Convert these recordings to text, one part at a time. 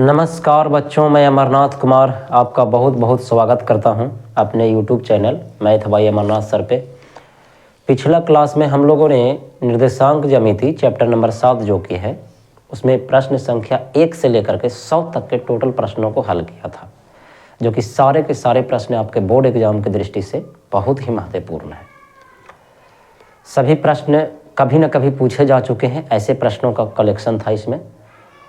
नमस्कार बच्चों, मैं अमरनाथ कुमार आपका बहुत बहुत स्वागत करता हूं अपने YouTube channel math by Amarnath sir पे। पिछला क्लास में हम लोगों ने निर्देशांक ज्यामिति चैप्टर नंबर 7 जो कि है उसमें प्रश्न संख्या 1 से लेकर के 100 तक के टोटल प्रश्नों को हल किया था, जो कि सारे के सारे प्रश्न आपके बोर्ड एग्जाम की दृष्टि से बहुत ही महत्वपूर्ण है। सभी प्रश्न कभी न कभी पूछे जा चुके हैं, ऐसे प्रश्नों का कलेक्शन था इसमें।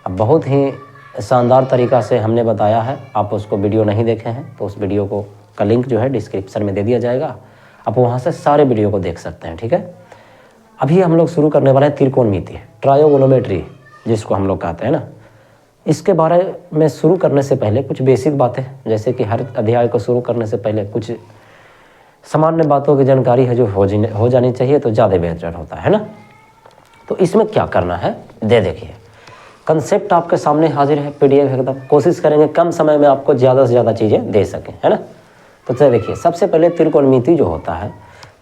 अब बहुत ही शानदार तरीका से हमने बताया है। आप उसको वीडियो नहीं देखे हैं तो उस वीडियो को का लिंक जो है डिस्क्रिप्शन में दे दिया जाएगा, आप वहाँ से सारे वीडियो को देख सकते हैं। ठीक है, अभी हम लोग शुरू करने वाले हैं त्रिकोणमिति, ट्रायोगोनोमेट्री जिसको हम लोग कहते हैं ना। इसके बारे में शुरू करने से पहले कुछ बेसिक बातें, जैसे कि हर अध्याय को शुरू करने से पहले कुछ सामान्य बातों की जानकारी है जो हो जानी चाहिए तो ज़्यादा बेहतर होता है ना। तो इसमें क्या करना है देखिए, कंसेप्ट आपके सामने हाजिर है, पीडीएफ एकदम। कोशिश करेंगे कम समय में आपको ज़्यादा से ज़्यादा चीज़ें दे सकें, है ना। तो चलिए देखिए, सबसे पहले त्रिकोणमिति जो होता है,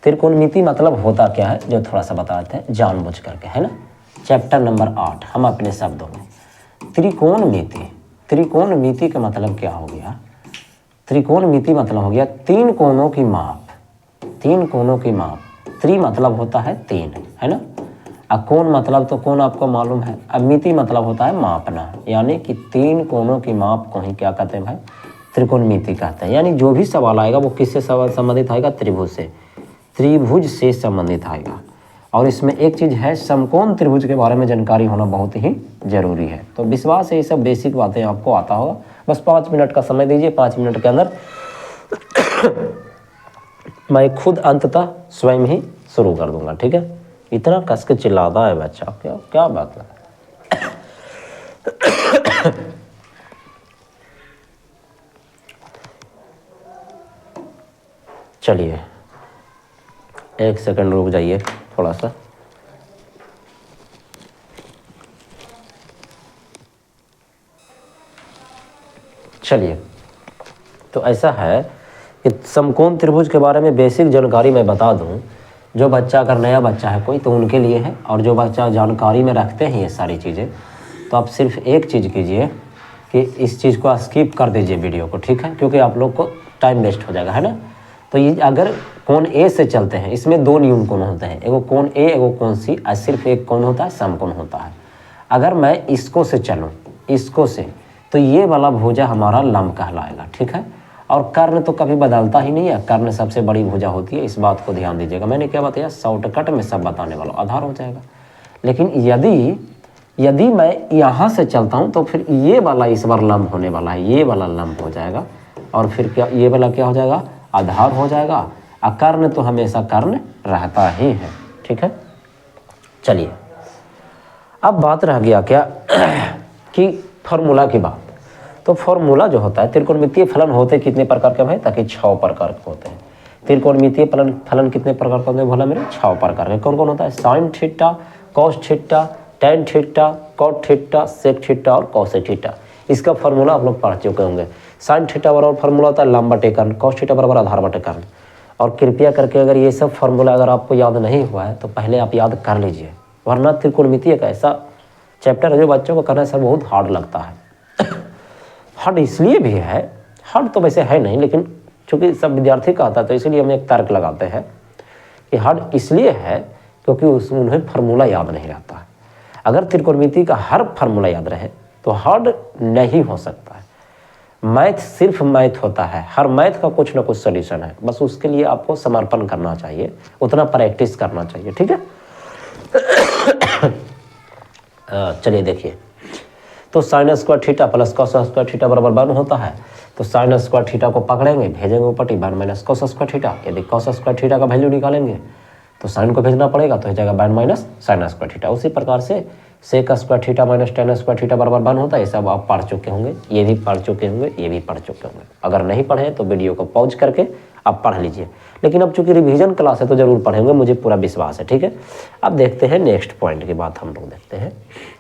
त्रिकोणमिति मतलब होता क्या है जो थोड़ा सा बताते हैं जानबूझ करके, है ना। चैप्टर नंबर 8 हम अपने शब्दों में त्रिकोणमिति। त्रिकोणमिति का मतलब क्या हो गया? त्रिकोणमिति मतलब हो गया तीन कोणों की माप। तीन कोणों की माप, त्रि मतलब होता है तीन, है ना। कोण मतलब तो कोण आपको मालूम है। अब मिति मतलब होता है मापना, यानी कि तीन कोणों की माप को ही क्या कहते हैं भाई? त्रिकोणमिति कहते हैं। यानी जो भी सवाल आएगा वो किससे संबंधित आएगा? त्रिभुज से। त्रिभुज से संबंधित आएगा। और इसमें एक चीज़ है, समकोण त्रिभुज के बारे में जानकारी होना बहुत ही जरूरी है। तो विश्वास है ये सब बेसिक बातें आपको आता होगा। बस 5 मिनट का समय दीजिए, 5 मिनट के अंदर मैं खुद अंततः स्वयं ही शुरू कर दूंगा। ठीक है, इतना कस के चिल्लाता है बच्चा, क्या बात है। चलिए 1 सेकंड रुक जाइए थोड़ा सा। चलिए, तो ऐसा है कि समकोण त्रिभुज के बारे में बेसिक जानकारी मैं बता दूं। जो बच्चा अगर नया बच्चा है कोई तो उनके लिए है, और जो बच्चा जानकारी में रखते हैं ये सारी चीज़ें, तो आप सिर्फ एक चीज़ कीजिए कि इस चीज़ को स्किप कर दीजिए वीडियो को, ठीक है, क्योंकि आप लोग को टाइम वेस्ट हो जाएगा, है ना। तो ये अगर कोण ए से चलते हैं, इसमें 2 न्यून कोण होते हैं, एगो कोण ए एगो कोण सी, और सिर्फ एक कोण होता है समकोण होता है। अगर मैं इसको से चलूँ, इसको से, तो ये वाला भुजा हमारा लंब कहलाएगा, ठीक है। और कर्ण तो कभी बदलता ही नहीं है, कर्ण सबसे बड़ी भुजा होती है, इस बात को ध्यान दीजिएगा। मैंने क्या बताया, शॉर्टकट में सब बताने वाला, आधार हो जाएगा। लेकिन यदि मैं यहाँ से चलता हूँ तो फिर ये वाला इस बार लंब होने वाला है, ये वाला लंब हो जाएगा, और फिर क्या ये वाला क्या हो जाएगा? आधार हो जाएगा। और कर्ण तो हमेशा कर्ण रहता ही है, ठीक है। चलिए, अब बात रह गया क्या कि फॉर्मूला की बात। तो फॉर्मूला जो होता है, त्रिकोणमितीय फलन होते कितने प्रकार के भाई? ताकि 6 प्रकार के होते हैं। त्रिकोणमितीय फलन कितने प्रकार के होते हैं बोला मेरे? 6 प्रकार के। कौन कौन होता है? Sine theta, cos theta, tan theta, cot theta, sec theta और कॉसेक थीटा। इसका फॉर्मूला आप लोग पढ़ चुके होंगे। साइन थीटा बराबर फॉर्मूला होता है लंब बटे कर्ण, कॉस थीटा बराबर आधार बटे कर्ण। और कृपया करके अगर ये सब फॉर्मूला अगर आपको याद नहीं हुआ है तो पहले आप याद कर लीजिए, वरना त्रिकोणमितीय का ऐसा चैप्टर है जो बच्चों को करना सर बहुत हार्ड लगता है। हार्ड इसलिए भी है, हार्ड तो वैसे है नहीं, लेकिन चूंकि सब विद्यार्थी का आता है तो इसलिए हम एक तर्क लगाते हैं कि हार्ड इसलिए है क्योंकि उसमें उन्हें फार्मूला याद नहीं रहता है। अगर त्रिकोणमिति का हर फार्मूला याद रहे तो हार्ड नहीं हो सकता है। मैथ सिर्फ मैथ होता है, हर मैथ का कुछ ना कुछ सोल्यूशन है, बस उसके लिए आपको समर्पण करना चाहिए, उतना प्रैक्टिस करना चाहिए, ठीक है। चलिए देखिए, तो sign square theta plus cos square theta बराबर 1 होता है। तो साइन स्क्वायर थीटा को पकड़ेंगे, भेजेंगे ऊपर 1 माइनस कॉस स्क्वायर थीटा। यदि कॉस स्क्वायर थीटा का वैल्यू निकालेंगे तो साइन को भेजना पड़ेगा, तो हो जाएगा 1 माइनस साइन स्क्वायर थीटा। उसी प्रकार से sec square theta minus ten square theta बराबर 1 होता है। ये सब आप पढ़ चुके होंगे, ये भी पढ़ चुके होंगे, ये भी पढ़ चुके होंगे। अगर नहीं पढ़े तो वीडियो को पॉज करके आप पढ़ लीजिए, लेकिन अब चूंकि रिवीजन क्लास है तो जरूर पढ़ेंगे, मुझे पूरा विश्वास है, ठीक है। अब देखते हैं नेक्स्ट पॉइंट की बात, हम लोग देखते हैं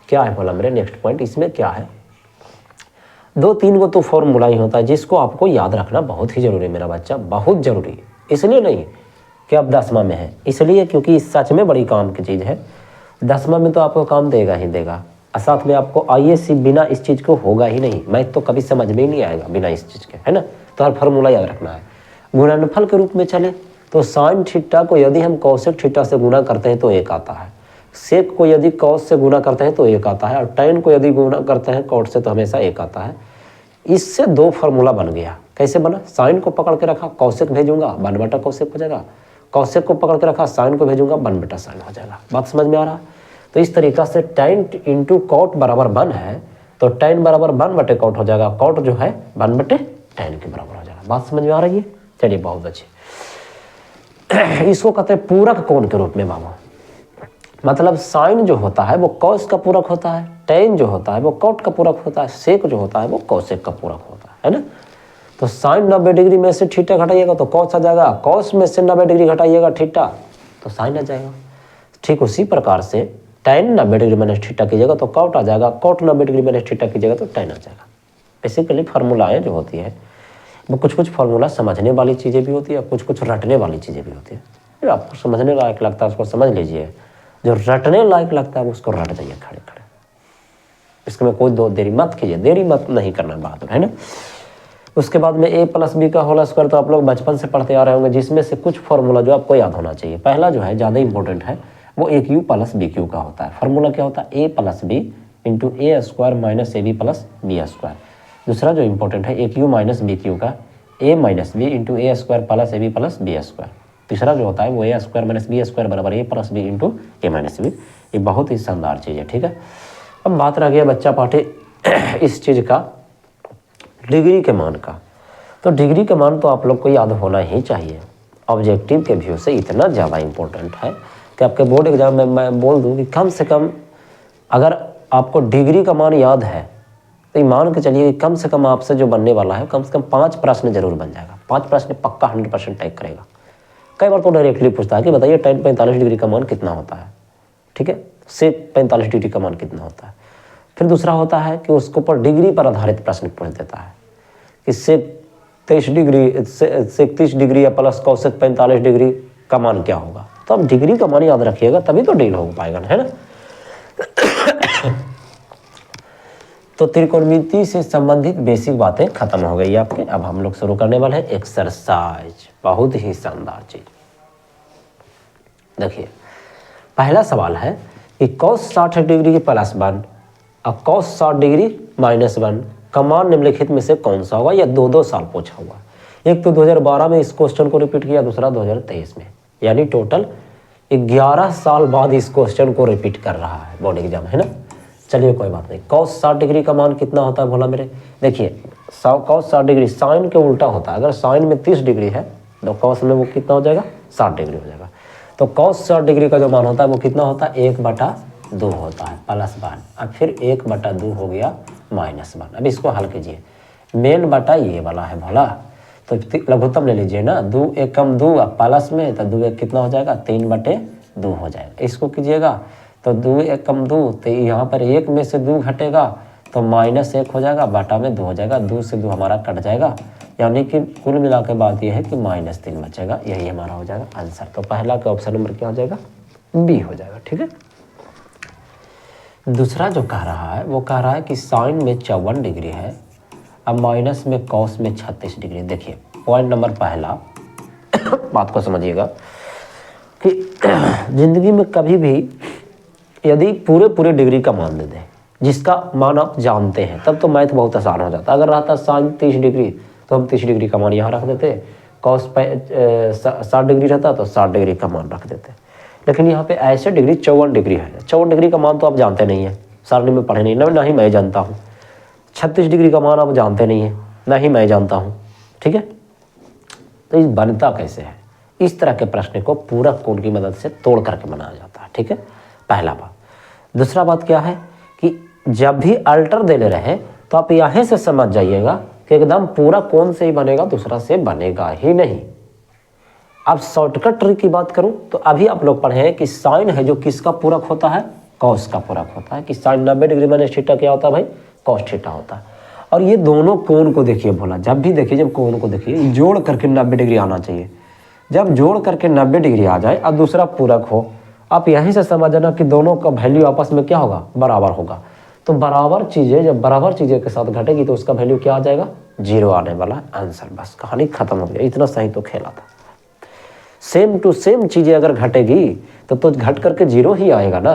क्या है बोला मेरे नेक्स्ट पॉइंट। इसमें क्या है, 2-3 को तो फॉर्मूला ही होता है जिसको आपको याद रखना बहुत ही जरूरी है मेरा बच्चा, बहुत जरूरी। इसलिए नहीं कि आप 10वां में है, इसलिए क्योंकि सच में बड़ी काम की चीज़ है। 10वां में तो आपको काम देगा ही देगा, और साथ में आपको ISC बिना इस चीज़ को होगा ही नहीं, मैथ तो कभी समझ में ही नहीं आएगा बिना इस चीज़ के, है ना। तो हर फार्मूला याद रखना है। गुणनफल के रूप में चले तो साइन थीटा को यदि हम कॉसेक थीटा से गुना करते हैं तो 1 आता है, सेक को यदि कॉस से गुना करते हैं तो 1 आता है, और टैन को यदि गुना करते हैं कॉट से तो हमेशा 1 आता है। इससे 2 फार्मूला बन गया। कैसे बना? साइन को पकड़ के रखा, कॉसेक भेजूंगा 1 बटा कॉसेक हो जाएगा, कॉसेक को पकड़ के रखा, साइन को भेजूंगा 1 बटा साइन हो जाएगा। बात समझ में आ रहा? तो इस तरीका से टैन इंटू कॉट बराबर 1 है तो टैन बराबर 1 बटे कॉट हो जाएगा, कॉट जो है 1 बटे टैन के बराबर हो जाएगा। बात समझ में आ रही है? चलिए बहुत अच्छे। इसको कहते हैं पूरक कोण के रूप में बाबा। मतलब साइन जो होता है वो कॉस का पूरक होता है, टैन जो होता है वो कॉट का पूरक होता है, सेक जो होता है वो कॉसेक का पूरक होता है ना। तो साइन 90 डिग्री में से थीटा घटाइएगा तो कॉस आ जाएगा, कॉस में से 90 डिग्री घटाइएगा थीटा तो साइन आ जाएगा। ठीक उसी प्रकार से टैन 90 डिग्री माइनस थीटा कीजिएगा तो कॉट आ जाएगा, कॉट 90 डिग्री माइनस थीटा कीजिएगा तो टैन आ जाएगा। बेसिकली फार्मूलाएँ जो होती है वो कुछ फार्मूला समझने वाली चीज़ें भी होती है, कुछ रटने वाली चीज़ें भी होती है। जो आपको समझने लायक लगता है उसको समझ लीजिए, जो रटने लायक लगता है उसको रट जाइए खड़े खड़े। इसमें कोई देरी मत कीजिए, देरी मत नहीं करना बहादुर, है ना। उसके बाद में a + b का होल स्क्वायर तो आप लोग बचपन से पढ़ते आ रहे होंगे, जिसमें से कुछ फार्मूला जो आपको याद होना चाहिए। पहला जो है ज़्यादा इंपॉर्टेंट है वो AQ + BQ का होता है। फार्मूला क्या होता है? a + b into a² - ab + b²। दूसरा जो इंपॉर्टेंट है AQ - BQ का a - b into a² + ab + b²। तीसरा जो होता है वो a² - b² बराबर a + b into a - b। ये बहुत ही शानदार चीज़ है, ठीक है। अब बात रह गया बच्चा पाठे इस चीज़ का डिग्री के मान का। तो डिग्री का मान तो आप लोग को याद होना ही चाहिए। ऑब्जेक्टिव के व्यू से इतना ज़्यादा इम्पोर्टेंट है कि आपके बोर्ड एग्जाम में मैं बोल दूँ कि कम से कम अगर आपको डिग्री का मान याद है तो ये मान के चलिए कि कम से कम आपसे जो बनने वाला है कम से कम 5 प्रश्न जरूर बन जाएगा। 5 प्रश्न पक्का 100% टैग करेगा। कई बार तो डायरेक्टली पूछता है कि बताइए tan 45 डिग्री का मान कितना होता है, ठीक है, sec 45 डिग्री का मान कितना होता है। फिर दूसरा होता है कि उसको पर डिग्री पर आधारित प्रश्न पूछ देता है कि sec 30 डिग्री या प्लस cosec 45 डिग्री का मान क्या होगा। तो अब डिग्री का मान याद रखिएगा तभी तो डील हो पाएगा, है ना। तो त्रिकोणमिति से संबंधित बेसिक बातें खत्म हो गई आपके। अब हम लोग शुरू करने वाले हैं एक्सरसाइज। बहुत ही शानदार चीज। देखिए पहला सवाल है कि cos 60 डिग्री की +1 और cos 60 डिग्री -1 का मान निम्नलिखित में से कौन सा होगा। या 2 साल पूछा हुआ। एक तो 2012 में इस क्वेश्चन को रिपीट किया, दूसरा 2023 में, यानी टोटल 11 साल बाद इस क्वेश्चन को रिपीट कर रहा है बोर्ड एग्जाम, है ना। चलिए कोई बात नहीं। cos 60 डिग्री का मान कितना होता है बोला मेरे। देखिए cos 60 डिग्री साइन के उल्टा होता है। अगर साइन में 30 डिग्री है तो cos में वो कितना हो जाएगा, 60 डिग्री हो जाएगा। तो cos 60 डिग्री का जो मान होता है वो कितना होता है, 1/2 होता है +1। अब फिर 1/2 हो गया -1। अब इसको हल कीजिए। मेन बटा ये वाला है भला, तो लघुत्तम ले लीजिए ना। 2 × 1 = 2 प्लस में तो 2 × 1 कितना हो जाएगा, 3/2 हो जाएगा। इसको कीजिएगा तो 2 × 1 = 2, तो यहाँ पर 1 में से 2 घटेगा तो -1 हो जाएगा, बटा में 2 हो जाएगा। 2 से 2 हमारा कट जाएगा, यानी कि कुल मिला के बात यह है कि -3 बचेगा। यही हमारा हो जाएगा आंसर। तो पहला का ऑप्शन नंबर क्या हो जाएगा, बी हो जाएगा, ठीक है। दूसरा जो कह रहा है वो कह रहा है कि साइन में 54 डिग्री है, अब माइनस में कॉस में 36 डिग्री। देखिए पॉइंट नंबर पहला बात को समझिएगा कि जिंदगी में कभी भी यदि पूरे डिग्री का मान दे दें जिसका मान आप जानते हैं तब तो मैथ बहुत आसान हो जाता। अगर रहता साइन 30 डिग्री तो हम 30 डिग्री का मान यहाँ रख देते, कॉस 60 डिग्री रहता तो 60 डिग्री का मान रख देते। लेकिन यहाँ पे ऐसे डिग्री 54 डिग्री है। 54 डिग्री का मान तो आप जानते नहीं है, सारणी में पढ़े नहीं, ना ही मैं जानता हूँ। 36 डिग्री का मान आप जानते नहीं है, ना ही मैं जानता हूँ, ठीक है। तो इस बनता कैसे है, इस तरह के प्रश्न को पूरक कोण की मदद से तोड़ करके बनाया जाता है, ठीक है, पहला बात। दूसरा बात क्या है कि जब भी अल्टर देने रहे तो आप यहाँ से समझ जाइएगा कि एकदम पूरा कोण से ही बनेगा, दूसरा से बनेगा ही नहीं। अब शॉर्टकट ट्रिक की बात करूं तो अभी आप लोग पढ़े हैं कि साइन है जो किसका पूरक होता है, कॉस का पूरक होता है। कि साइन 90 डिग्री माइनस थीटा क्या होता है भाई, कॉस थीटा होता है। और ये दोनों कोण को देखिए बोला, जब भी देखिए, जब कोण को देखिए जोड़ करके 90 डिग्री आना चाहिए। जब जोड़ करके 90 डिग्री आ जाए और दूसरा पूरक हो, आप यहीं से समझ जाना कि दोनों का वैल्यू आपस में क्या होगा, बराबर होगा। तो बराबर चीज़ें जब बराबर चीज़ें के साथ घटेगी तो उसका वैल्यू क्या आ जाएगा, 0 आने वाला आंसर। बस कहानी खत्म हो गया, इतना सही तो खेला था। सेम टू सेम चीज़ें अगर घटेगी तो घट करके 0 ही आएगा ना।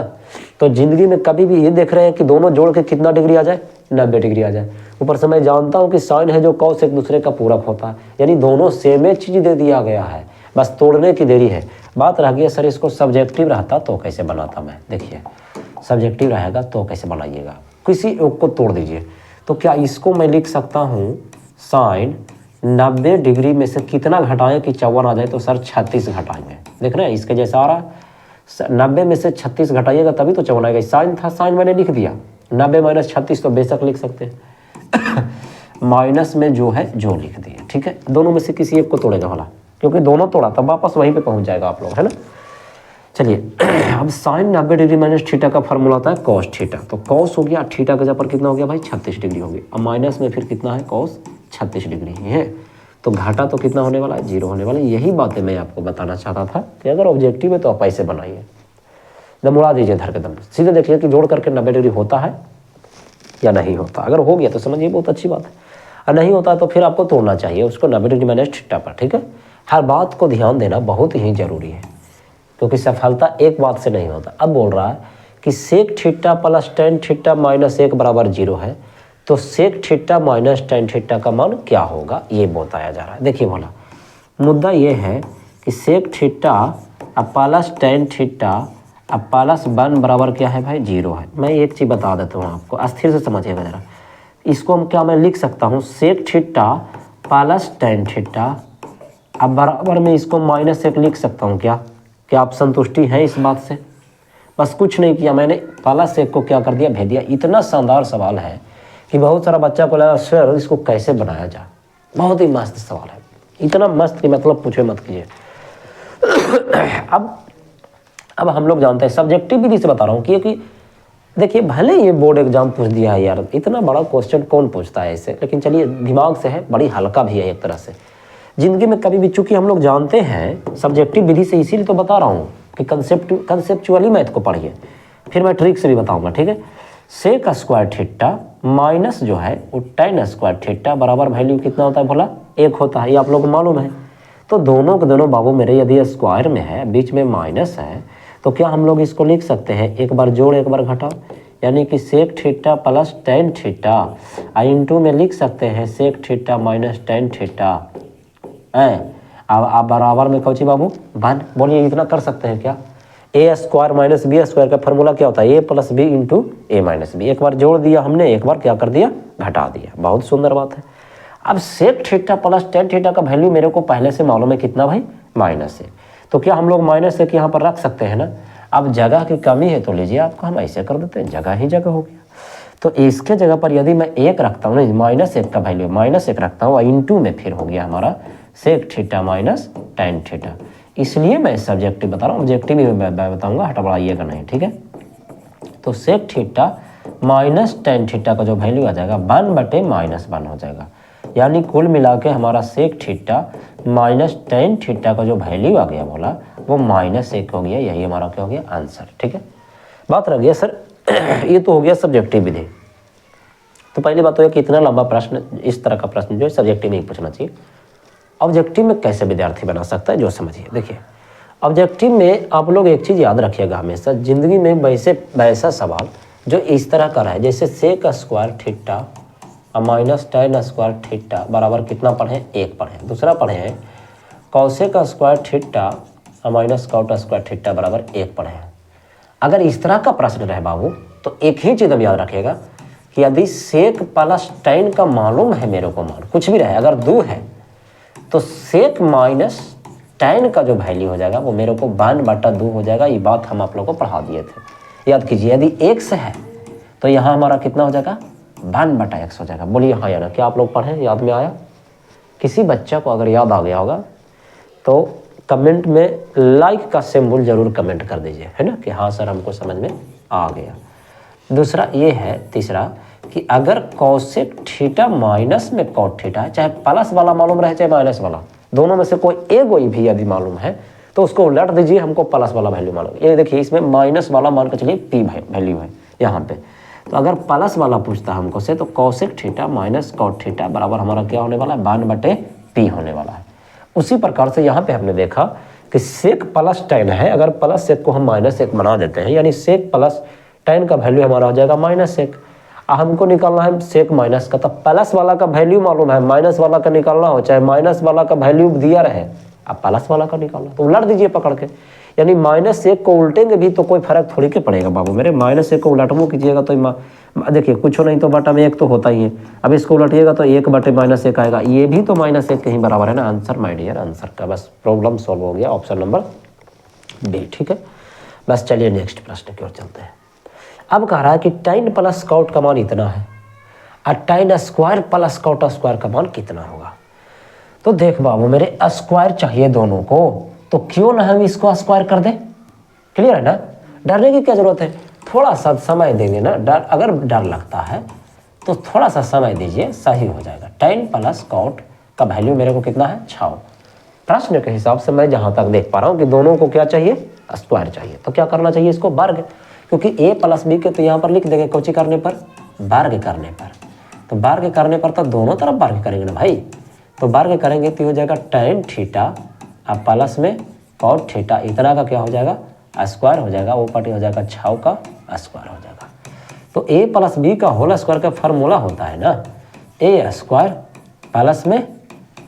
तो जिंदगी में कभी भी ये देख रहे हैं कि दोनों जोड़ के कितना डिग्री आ जाए, 90 डिग्री आ जाए। ऊपर से मैं जानता हूँ कि साइन है जो कॉस एक दूसरे का पूरक होता है, यानी दोनों सेम चीज़ दे दिया गया है, बस तोड़ने की देरी है। बात रह गई सर इसको सब्जेक्टिव रहता तो कैसे बनाता मैं। देखिए सब्जेक्टिव रहेगा तो कैसे बनाइएगा, किसी एक को तोड़ दीजिए। तो क्या इसको मैं लिख सकता हूँ साइन 90 डिग्री में से कितना घटाएं कि 54 आ जाए, तो सर 36 घटाएंगे। देख रहे हैं इसके जैसा आ रहा है, 90 में से 36 घटाइएगा तभी तो 54 आएगा। साइन था, साइन मैंने लिख दिया, 90 माइनस 36 तो बेशक लिख सकते हैं माइनस में जो है जो लिख दिए, ठीक है। दोनों में से किसी एक को तोड़ेगा वाला, क्योंकि दोनों तोड़ा तब वापस वहीं पे पहुंच जाएगा आप लोग, है ना। चलिए अब साइन 90 डिग्री माइनस थीटा का फॉर्मूला होता है कॉस थीटा। तो कॉस हो गया, थीटा का जगह पर कितना हो गया भाई, 36 डिग्री हो गई। अब माइनस में फिर कितना है, कॉस 36 डिग्री ही है। तो घाटा तो कितना होने वाला है, 0 होने वाला है। यही बातें मैं आपको बताना चाहता था कि अगर ऑब्जेक्टिव है तो आप ऐसे बनाइए, दम उड़ा दीजिए धर के दम, सीधे देखिए कि जोड़ करके 90 डिग्री होता है या नहीं होता। अगर हो गया तो समझिए बहुत अच्छी बात है, और नहीं होता तो फिर आपको तोड़ना चाहिए उसको 90 डिग्री माइनस थीटा पर, ठीक है। हर बात को ध्यान देना बहुत ही जरूरी है, क्योंकि सफलता एक बात से नहीं होता। अब बोल रहा है कि sec theta plus tan theta minus 1 बराबर 0 है, तो sec theta minus tan theta का मान क्या होगा ये बताया जा रहा है। देखिए बोला मुद्दा ये है कि सेक थीटा अब प्लस टेन थीटा अब प्लस 1 बराबर क्या है भाई, 0 है। मैं एक चीज़ बता देता हूँ आपको, अस्थिर से समझिएगा जरा। इसको हम क्या मैं लिख सकता हूँ, sec theta plus tan theta अब बराबर में इसको माइनस 1 लिख सकता हूँ क्या आप संतुष्टि हैं इस बात से। बस कुछ नहीं किया मैंने, प्लस 1 को क्या कर दिया, भेज दिया। इतना शानदार सवाल है कि बहुत सारा बच्चा को लगा सर इसको कैसे बनाया जाए। बहुत ही मस्त सवाल है, इतना मस्त कि मतलब पूछे मत कीजिए। अब हम लोग जानते हैं, सब्जेक्टिव विधि से बता रहा हूँ कि देखिए भले ये बोर्ड एग्जाम पूछ दिया है यार, इतना बड़ा क्वेश्चन कौन पूछता है ऐसे, लेकिन चलिए दिमाग से है, बड़ी हल्का भी है एक तरह से। जिंदगी में कभी भी, चूंकि हम लोग जानते हैं सब्जेक्टिव विधि से, इसीलिए तो बता रहा हूँ कि कंसेप्चुअली मैथ को पढ़िए, फिर मैं ट्रिक से भी बताऊंगा, ठीक है। सेक स्क्वायर थीटा माइनस जो है वो टेन स्क्वायर थीटा बराबर वैल्यू कितना होता है भोला, 1 होता है, ये आप लोग को मालूम है। तो दोनों के दोनों बाबू मेरे यदि स्क्वायर में है, बीच में माइनस है, तो क्या हम लोग इसको लिख सकते हैं एक बार जोड़ एक बार घटाओ, यानी कि sec theta plus tan theta into में लिख सकते हैं sec theta minus tan theta. अब आप बराबर में कौची बाबू 1, बोलिए इतना कर सकते हैं क्या। ए स्क्वायर माइनस बी स्क्वायर का फॉर्मूला क्या होता है, ए प्लस बी इंटू ए माइनस बी। एक बार जोड़ दिया हमने, एक बार क्या कर दिया, घटा दिया। बहुत सुंदर बात है। अब sec theta plus tan theta का वैल्यू मेरे को पहले से मालूम है कितना भाई, -1। तो क्या हम लोग -1 यहाँ पर रख सकते हैं ना। अब जगह की कमी है तो लीजिए आपको हम ऐसे कर देते हैं, जगह ही जगह हो गया। तो इसके जगह पर यदि मैं 1 रखता हूँ, -1 का वैल्यू -1 रखता हूँ, इंटू में फिर हो गया हमारा sec theta minus tan theta. इसलिए मैं सब्जेक्टिव बता रहा हूँ, ऑब्जेक्टिव भी मैं बताऊँगा, हटबड़ाइएगा नहीं, ठीक है। तो sec theta minus tan theta का जो वैल्यू आ जाएगा 1/-1 हो जाएगा, यानी कुल मिला के हमारा sec theta minus tan theta का जो वैल्यू आ गया बोला वो -1 हो गया। यही हमारा क्या हो गया, आंसर, ठीक है। बात रह गया सर ये तो हो गया सब्जेक्टिव विधि। तो पहली बात तो है कि इतना लंबा प्रश्न, इस तरह का प्रश्न जो है सब्जेक्टिव में ही पूछना चाहिए। ऑब्जेक्टिव में कैसे विद्यार्थी बना सकता है, जो समझिए। देखिए ऑब्जेक्टिव में आप लोग एक चीज़ याद रखिएगा हमेशा, जिंदगी में वैसा सवाल जो इस तरह का रहे, जैसे sec square theta minus ten square theta बराबर कितना पढ़े, 1 पढ़े। दूसरा पढ़े हैं cosec square theta minus cot square theta बराबर 1 पढ़े हैं। अगर इस तरह का प्रश्न रहे बाबू तो एक ही चीज़ अब याद रखिएगा कि यदि सेक प्लस टेन का मालूम है मेरे को, मान कुछ भी रहे, अगर 2 है तो सेक माइनस टेन का जो वैल्यू हो जाएगा वो मेरे को 1/2 हो जाएगा। ये बात हम आप लोगों को पढ़ा दिए थे, याद कीजिए। यदि 1 से है तो यहाँ हमारा कितना हो जाएगा, 1/x हो जाएगा। बोलिए हाँ या ना, क्या आप लोग पढ़ें, याद में आया। किसी बच्चा को अगर याद आ गया होगा तो कमेंट में लाइक का सिंबल जरूर कमेंट कर दीजिए, है ना, कि हाँ सर हमको समझ में आ गया। दूसरा ये है, तीसरा कि अगर कॉसेक थीटा माइनस में कॉट थीटा है, चाहे प्लस वाला मालूम रहे चाहे माइनस वाला, दोनों में से कोई भी यदि मालूम है तो उसको उलट दीजिए, हमको प्लस वाला वैल्यू मालूम। ये देखिए इसमें माइनस वाला मान के चलिए पी वैल्यू है यहाँ पे, तो अगर प्लस वाला पूछता है हमको से तो cosec theta minus cot theta बराबर हमारा क्या होने वाला है, 1/p होने वाला है। उसी प्रकार से यहाँ पे हमने देखा कि सेक प्लस tan है, अगर प्लस सेक को हम -1 बना देते हैं, यानी सेक प्लस tan का वैल्यू हमारा हो जाएगा -1। हमको निकालना है सेक माइनस का, तो प्लस वाला का वैल्यू मालूम है, माइनस वाला का निकालना हो, चाहे माइनस वाला का वैल्यू दिया रहे, अब प्लस वाला का निकालना तो उलट दीजिए पकड़ के, यानी -1 को उल्टेंगे भी तो कोई फर्क थोड़ी के पड़ेगा बाबू मेरे। -1 को उलटमो कीजिएगा तो देखिए कुछ नहीं तो बटा में 1 तो होता ही है, अब इसको उलटिएगा तो 1/-1 आएगा, ये भी तो -1 के ही बराबर है ना। आंसर माय डियर आंसर का बस प्रॉब्लम सॉल्व हो गया, ऑप्शन नंबर बी। ठीक है, बस चलिए नेक्स्ट प्रश्न की ओर चलते हैं। अब कह रहा है कि tan प्लस कॉट का मान इतना है और tan square plus cot square का मान कितना होगा। तो देख बाबू मेरे, स्क्वायर चाहिए दोनों को, तो क्यों ना हम इसको स्क्वायर कर दें। क्लियर है ना, डरने की क्या जरूरत है, थोड़ा सा समय देंगे ना, अगर डर लगता है तो थोड़ा सा समय दीजिए, सही हो जाएगा। tan प्लस कॉट का वैल्यू मेरे को कितना है 6। प्रश्न के हिसाब से मैं जहाँ तक देख पा रहा हूँ कि दोनों को क्या चाहिए, स्क्वायर चाहिए, तो क्या करना चाहिए इसको वर्ग, क्योंकि a प्लस बी के तो यहाँ पर लिख देंगे कोची करने पर, वर्ग करने पर, तो वर्ग करने पर तो दोनों तरफ वर्ग करेंगे ना भाई, तो वर्ग करेंगे तो हो जाएगा tan थीटा अब प्लस में कॉट थीटा, इतना का क्या हो जाएगा स्क्वायर हो जाएगा, वो पार्टी हो जाएगा 6 का स्क्वायर हो जाएगा। तो a प्लस बी का होल स्क्वायर का फार्मूला होता है ना a स्क्वायर प्लस में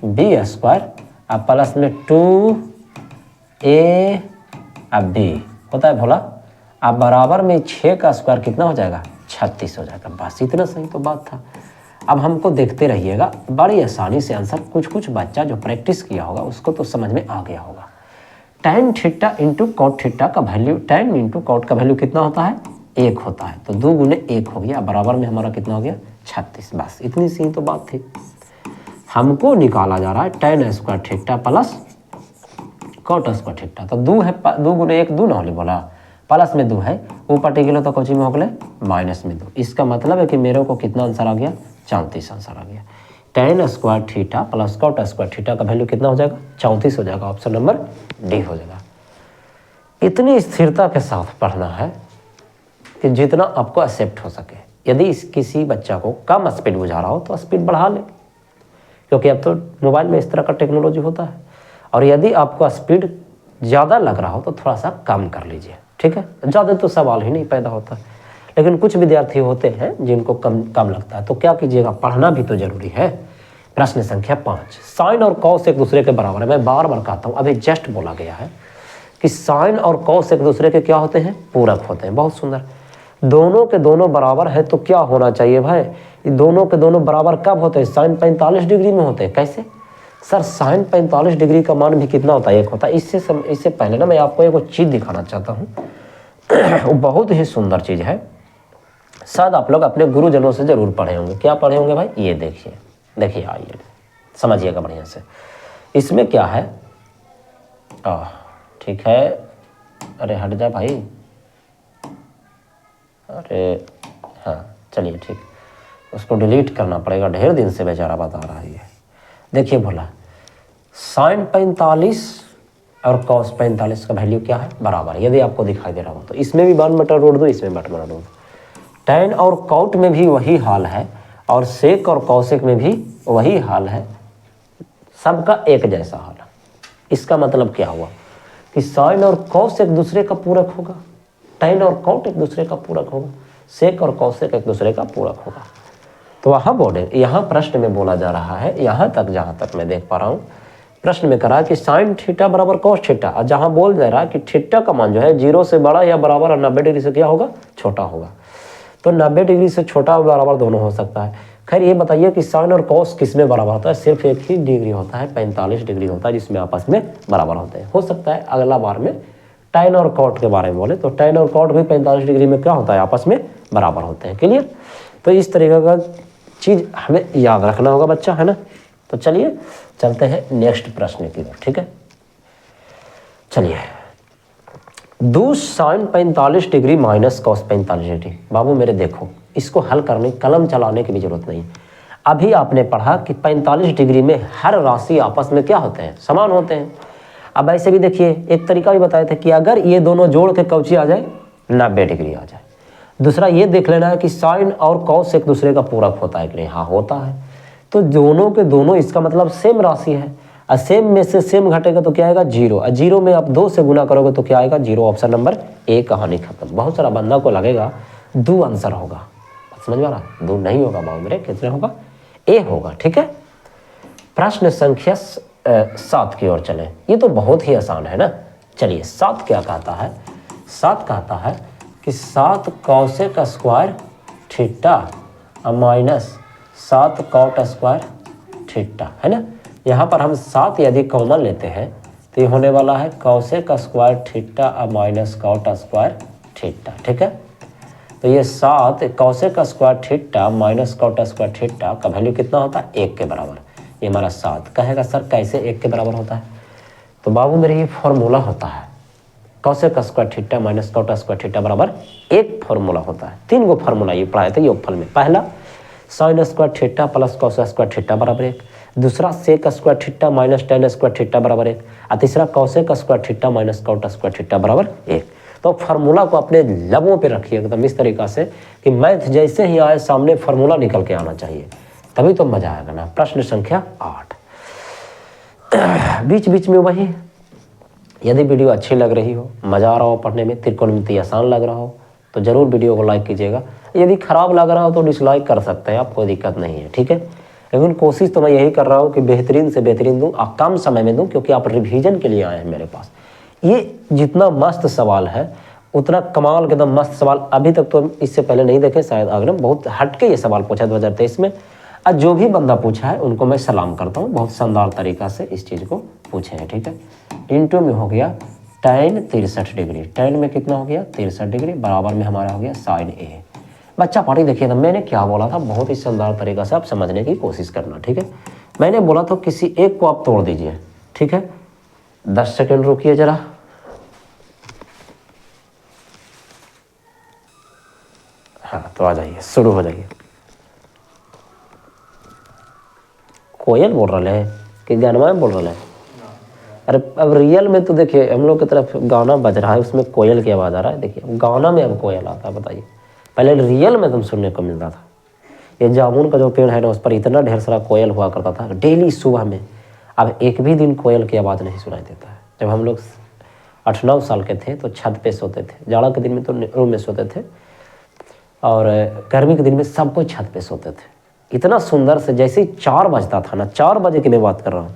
b स्क्वायर अब प्लस में 2a अब b होता है भोला, अब बराबर में 6 का स्क्वायर कितना हो जाएगा 36 हो जाएगा। बस इतना सही तो बात था। अब हमको देखते रहिएगा, बड़ी आसानी से आंसर कुछ बच्चा जो प्रैक्टिस किया होगा उसको तो समझ में आ गया होगा। tan theta into cot theta का वैल्यू, tan इंटू कॉट का वैल्यू कितना होता है 1 होता है, तो 2 गुने 1 हो गया, बराबर में हमारा कितना हो गया 36। बस इतनी सी तो बात थी। हमको निकाला जा रहा है tan square theta plus cot square theta, तो 2 है, 2 गुने 1 2 ना होली बोला, प्लस में 2 है, ऊपर टिकलो तो कोची में हो गए माइनस में 2। इसका मतलब है कि मेरे को कितना आंसर आ गया 34 आंसर आ गया। tan square theta plus cot square theta का वैल्यू कितना हो जाएगा 34 हो जाएगा, ऑप्शन नंबर डी हो जाएगा। इतनी स्थिरता के साथ पढ़ना है कि जितना आपको एक्सेप्ट हो सके। यदि किसी बच्चा को कम स्पीड बुझा रहा हो तो स्पीड बढ़ा ले, क्योंकि अब तो मोबाइल में इस तरह का टेक्नोलॉजी होता है, और यदि आपको स्पीड ज़्यादा लग रहा हो तो थोड़ा सा कम कर लीजिए। ठीक है, ज़्यादा तो सवाल ही नहीं पैदा होता, लेकिन कुछ विद्यार्थी होते हैं जिनको कम लगता है, तो क्या कीजिएगा, पढ़ना भी तो जरूरी है। प्रश्न संख्या 5, साइन और कॉस एक दूसरे के बराबर है। मैं बार बार कहता हूँ, अभी जस्ट बोला गया है कि साइन और कॉस एक दूसरे के क्या होते हैं, पूरक होते हैं। बहुत सुंदर, दोनों के दोनों बराबर है तो क्या होना चाहिए भाई, दोनों के दोनों बराबर कब होते हैं, साइन 45 डिग्री में होते हैं। कैसे सर, साइन 45 डिग्री का मान भी कितना होता है 1 होता है। इससे पहले ना मैं आपको एक चीज़ दिखाना चाहता हूँ वो बहुत ही सुंदर चीज़ है, शायद आप लोग अपने गुरुजनों से जरूर पढ़े होंगे। क्या पढ़े होंगे भाई, ये देखिए आइए समझिएगा बढ़िया से। इसमें क्या है, ठीक है, अरे हट जा भाई, अरे हाँ चलिए ठीक, उसको डिलीट करना पड़ेगा, ढेर दिन से बेचारा बता रहा है। देखिए बोला साइन 45 और कॉस 45 का वैल्यू क्या है, बराबर। यदि आपको दिखाई दे रहा हो तो इसमें भी 1/√2, इसमें 1/√2। tan और कॉट में भी वही हाल है, और सेक और कॉसेक में भी वही हाल है, सबका एक जैसा हाल है। इसका मतलब क्या हुआ कि साइन और कॉस एक दूसरे का पूरक होगा, tan और कॉट एक दूसरे का पूरक होगा, सेक और कॉसेक एक दूसरे का पूरक होगा। तो यहाँ प्रश्न में बोला जा रहा है, यहाँ तक जहाँ तक मैं देख पा रहा हूँ, प्रश्न में करा कि साइन थीटा बराबर कॉस थीटा, और जहाँ बोल जा रहा है कि थीटा का मान जो है 0 से बड़ा या बराबर और 90 डिग्री से क्या होगा, छोटा होगा। तो 90 डिग्री से छोटा बराबर दोनों हो सकता है। खैर ये बताइए कि साइन और कॉस किस में बराबर होता है, सिर्फ एक ही डिग्री होता है, 45 डिग्री होता है, जिसमें आपस में बराबर होते हैं। हो सकता है अगला बार में tan और कॉट के बारे में बोले तो tan और कॉट भी 45 डिग्री में क्या होता है, आपस में बराबर होते हैं। क्लियर, तो इस तरीके का चीज़ हमें याद रखना होगा बच्चा, है ना। तो चलिए चलते हैं नेक्स्ट प्रश्न की ओर। ठीक है, चलिए, दो sine 45 degree minus cos 45 degree. बाबू मेरे देखो, इसको हल करने कलम चलाने की भी जरूरत नहीं। अभी आपने पढ़ा कि 45 डिग्री में हर राशि आपस में क्या होते हैं, समान होते हैं। अब ऐसे भी देखिए, एक तरीका भी बताए थे कि अगर ये दोनों जोड़ के कौची आ जाए 90 डिग्री आ जाए, दूसरा ये देख लेना है कि साइन और कॉस एक दूसरे का पूरक होता है कि नहीं, हाँ होता है। तो दोनों के दोनों इसका मतलब सेम राशि है, और सेम में से सेम घटेगा तो क्या आएगा 0, और 0 में आप 2 से गुना करोगे तो क्या आएगा 0। ऑप्शन नंबर ए, कहानी खत्म। बहुत सारा बंदा को लगेगा 2 आंसर होगा, समझ में आ रहा? 2 नहीं होगा बाबू मेरे, कितने होगा? ए होगा, ठीक है। प्रश्न संख्या 7 की ओर चले। ये तो बहुत ही आसान है ना। चलिए 7 क्या कहता है? 7 कहता है कि 7 cosec square theta minus 7 cot square theta, है ना। यहाँ पर हम 7 यदि कॉमन लेते हैं तो ये होने वाला है cosec square theta minus cot square theta, ठीक है। तो ये 7 cosec square theta minus cot square theta का वैल्यू कितना होता है? 1 के बराबर। ये हमारा 7 कहेगा सर कैसे 1 के बराबर होता है? तो बाबू मेरे ये फॉर्मूला होता है, cosec square theta minus cot square theta बराबर 1 फॉर्मूला होता है। 3 गो फॉर्मूला ये पढ़ाए थे योगफल में। पहला sine square theta plus cos square theta बराबर 1, दूसरा sec square theta minus ten square theta बराबर 1, और तीसरा cosec square theta minus cot square theta बराबर 1। तो फार्मूला को अपने लबों पे रखिए एकदम इस तरीक़ा से कि मैथ जैसे ही आए सामने फार्मूला निकल के आना चाहिए, तभी तो मजा आएगा ना। प्रश्न संख्या 8। बीच बीच में वही, यदि वीडियो अच्छी लग रही हो, मज़ा आ रहा हो पढ़ने में, त्रिकोणमिति आसान लग रहा हो तो ज़रूर वीडियो को लाइक कीजिएगा। यदि ख़राब लग रहा हो तो डिसलाइक कर सकते हैं आप, कोई दिक्कत नहीं है, ठीक है। लेकिन कोशिश तो मैं यही कर रहा हूँ कि बेहतरीन से बेहतरीन दूँ, कम समय में दूँ, क्योंकि आप रिवीजन के लिए आए हैं मेरे पास। ये जितना मस्त सवाल है उतना कमाल के एकदम मस्त सवाल अभी तक तो इससे पहले नहीं देखे शायद। अगर बहुत हटके ये सवाल पूछा 2023 में, और जो भी बंदा पूछा है उनको मैं सलाम करता हूँ, बहुत शानदार तरीक़ा से इस चीज़ को पूछे हैं, ठीक है। इंटू में हो गया tan 63 डिग्री, tan में कितना हो गया 63 डिग्री, बराबर में हमारा हो गया साइन ए। बच्चा पार्टी देखिए था मैंने क्या बोला था, बहुत ही शानदार तरीक़ा से आप समझने की कोशिश करना, ठीक है। मैंने बोला था किसी एक को आप तोड़ दीजिए, ठीक है। 10 सेकेंड रुकिए जरा। हाँ तो आ जाइए, शुरू हो जाइए। कोयल बोल रहे हैं कि गाना में बोल रहे हैं? अरे अब रियल में तो देखिए हम लोग की तरफ गाना बज रहा है, उसमें कोयल की आवाज़ आ रहा है। देखिए गाना में अब कोयल आता है, बताइए। पहले रियल में तुम सुनने को मिलता था। ये जामुन का जो पेड़ है ना, उस पर इतना ढेर सारा कोयल हुआ करता था डेली सुबह में। अब एक भी दिन कोयल की आवाज़ नहीं सुनाई देता है। जब हम लोग 8-9 साल के थे तो छत पे सोते थे, जाड़ा के दिन में तो रूम में सोते थे, और गर्मी के दिन में सब कोई छत पे सोते थे। इतना सुंदर से, जैसे ही 4 बजता था ना, 4 बजे की मैं बात कर रहा हूँ,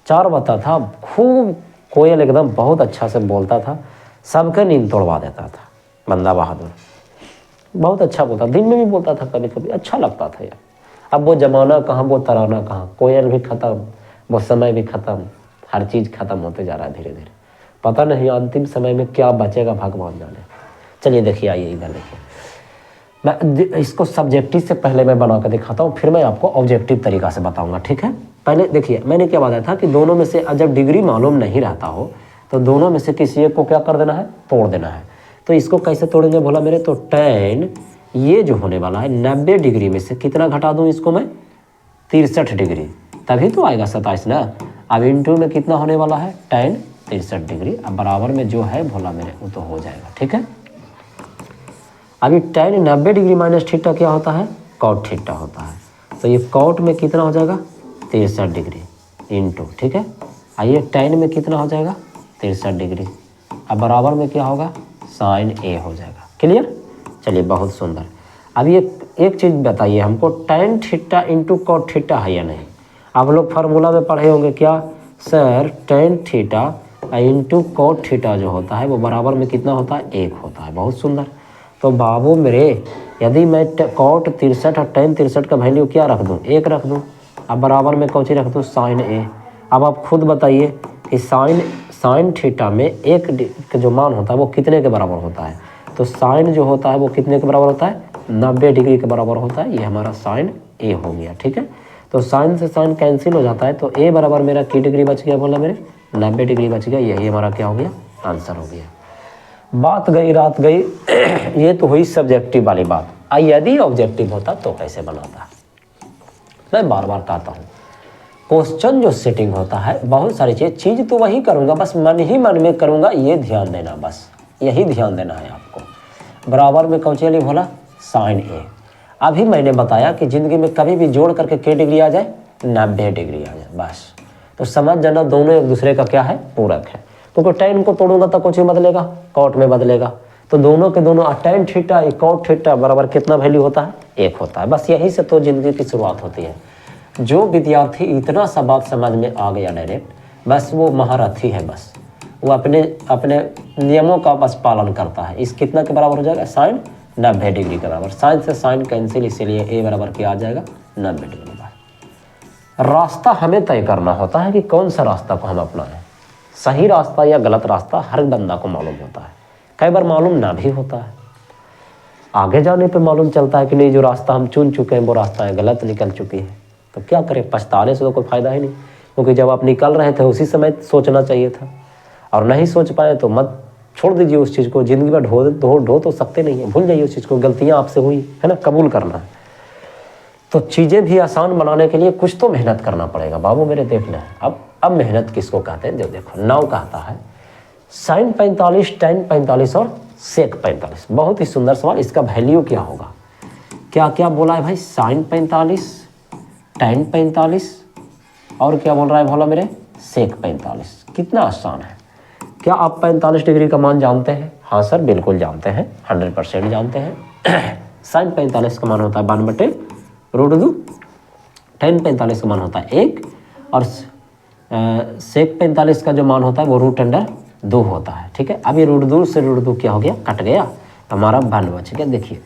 4 बजता था, खूब कोयल एकदम बहुत अच्छा से बोलता था, सबके नींद तोड़वा देता था। बंदा बहादुर बहुत अच्छा बोलता, दिन में भी बोलता था, कभी कभी अच्छा लगता था यार। अब वो जमाना कहाँ, वो तराना कहाँ, कोयल भी ख़त्म, वो समय भी ख़त्म, हर चीज़ ख़त्म होते जा रहा है धीरे धीरे। पता नहीं अंतिम समय में क्या बचेगा, भगवान जाने। चलिए देखिए, आइए इधर देखिए। मैं इसको सब्जेक्टिव से पहले मैं बना कर दिखाता हूँ, फिर मैं आपको ऑब्जेक्टिव तरीक़ा से बताऊँगा, ठीक है। पहले देखिए मैंने क्या बताया था कि दोनों में से जब डिग्री मालूम नहीं रहता हो तो दोनों में से किसी एक को क्या कर देना है, तोड़ देना है। तो इसको कैसे तोड़ेंगे बोला मेरे, तो tan ये जो होने वाला है 90 डिग्री में से कितना घटा दूँ इसको मैं, 63 डिग्री, तभी तो आएगा 27 ना। अब इंटू में कितना होने वाला है, tan 63 डिग्री, अब बराबर में जो है बोला मेरे वो तो हो जाएगा, ठीक है। अभी tan 90 डिग्री माइनस थीटा क्या होता है, कॉट थीटा होता है। तो ये कॉट में कितना हो जाएगा 63 डिग्री इंटू, ठीक है। आइए tan में कितना हो जाएगा 63 डिग्री, अब बराबर में क्या होगा साइन ए हो जाएगा। क्लियर? चलिए बहुत सुंदर। अब ये एक चीज़ बताइए हमको, tan theta into cot theta है या नहीं? आप लोग फार्मूला में पढ़े होंगे क्या sir, tan theta into cot theta जो होता है वो बराबर में कितना होता है, 1 होता है। बहुत सुंदर। तो बाबू मेरे यदि मैं कॉट 63 और tan 63 का वैल्यू क्या रख दूँ, 1 रख दूँ, अब बराबर में कौन सी रख दूँ, साइन ए। अब आप खुद बताइए कि साइन थीटा में 1 का जो मान होता है वो कितने के बराबर होता है? तो साइन जो होता है वो कितने के बराबर होता है, 90 डिग्री के बराबर होता है। ये हमारा साइन ए हो गया, ठीक है। तो साइन से साइन कैंसिल हो जाता है, तो ए बराबर मेरा की डिग्री बच गया बोला मेरे, 90 डिग्री बच गया। यही हमारा क्या हो गया, आंसर हो गया। बात गई रात गई। ये तो हुई सब्जेक्टिव वाली बात। यदि ऑब्जेक्टिव होता तो कैसे बनाता? मैं बार बार कहता हूँ, क्वेश्चन जो सेटिंग होता है, बहुत सारी चीज़ तो वही करूँगा, बस मन ही मन में करूँगा, ये ध्यान देना, बस यही ध्यान देना है आपको। बराबर में कौन चलिए भोला साइन ए। अभी मैंने बताया कि ज़िंदगी में कभी भी जोड़ करके क्या डिग्री आ जाए 90 डिग्री आ जाए बस। तो समझ जाना दोनों एक दूसरे का क्या है पूरक है। क्योंकि tan को तोड़ूंगा तो कुछ ही बदलेगा कॉट में बदलेगा। तो दोनों के दोनों tan थीटा कॉट थीटा बराबर कितना वैल्यू होता है 1 होता है। बस यही से तो ज़िंदगी की शुरुआत होती है। जो विद्यार्थी इतना सा बात समझ में आ गया डायरेक्ट बस वो महारथी है। बस वो अपने अपने नियमों का बस पालन करता है। इस कितना के बराबर हो जाएगा साइन 90 डिग्री के बराबर। साइन से साइन कैंसिल इसीलिए ए बराबर क्या आ जाएगा 90 डिग्री। रास्ता हमें तय करना होता है कि कौन सा रास्ता को हम अपनाएं। सही रास्ता या गलत रास्ता हर बंदा को मालूम होता है। कई बार मालूम ना भी होता है। आगे जाने पे मालूम चलता है कि नहीं जो रास्ता हम चुन चुके हैं वो रास्ता है गलत निकल चुकी है। तो क्या करें, पछताने से तो कोई फ़ायदा ही नहीं। क्योंकि जब आप निकल रहे थे उसी समय सोचना चाहिए था और नहीं सोच पाए तो मत छोड़ दीजिए उस चीज़ को। ज़िंदगी में ढो तो सकते नहीं है, भूल जाइए उस चीज़ को। गलतियाँ आपसे हुई है ना, कबूल करना है। तो चीज़ें भी आसान बनाने के लिए कुछ तो मेहनत करना पड़ेगा बाबू मेरे। देख लें अब मेहनत किसको कहते हैं। जो देखो 9 कहता है साइन 45 tan 45 और सेक 45। बहुत ही सुंदर सवाल। इसका वैल्यू क्या होगा, क्या क्या बोला है भाई साइन 45 tan 45 और क्या बोल रहा है भोला मेरे सेक 45। कितना आसान है। क्या आप 45 डिग्री का मान जानते हैं? हाँ सर बिल्कुल जानते हैं, 100% जानते हैं। साइन 45 का मान होता है 1/√2। tan 45 का मान होता है 1 और सेक 45 का जो मान होता है वो √2 होता है। ठीक है, अब ये √2 से √2 क्या हो गया कट गया, हमारा 1 बच गया। देखिए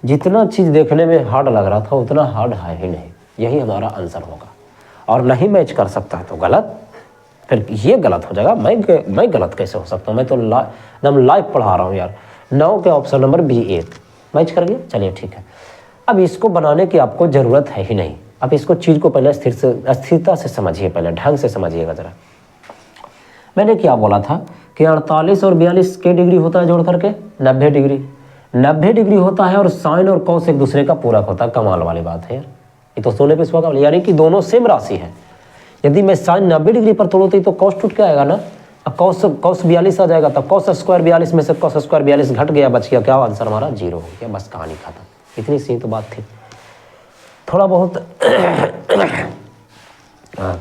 जितना चीज़ देखने में हार्ड लग रहा था उतना हार्ड है ही नहीं। यही हमारा आंसर होगा। और नहीं मैच कर सकता है तो गलत, फिर ये गलत हो जाएगा। मैं गलत कैसे हो सकता हूँ? मैं तो एकदम लाइव पढ़ा रहा हूँ यार। 9 के ऑप्शन नंबर B1 मैच कर गया। चलिए ठीक है, अब इसको बनाने की आपको ज़रूरत है ही नहीं। अब इसको चीज़ को पहले स्थिरता से समझिए, पहले ढंग से समझिएगा ज़रा। मैंने क्या बोला था कि 48 और 42 के डिग्री होता है जोड़ करके 90 डिग्री। 90 डिग्री होता है और साइन और कॉस एक दूसरे का पूरक होता है। कमाल वाली बात है यार, ये तो सोने पे सुहागा। यानी कि दोनों सेम राशि है। यदि मैं साइन 90 डिग्री पर तोड़ती तो कॉस टूट के आएगा ना। अब कॉस 42 आ जाएगा, तब कॉस स्क्वायर 42 में से कॉस स्क्वायर 42 घट गया, बच गया क्या आंसर हमारा 0 हो गया। बस कहानी खत्म। इतनी सी तो बात थी। थोड़ा बहुत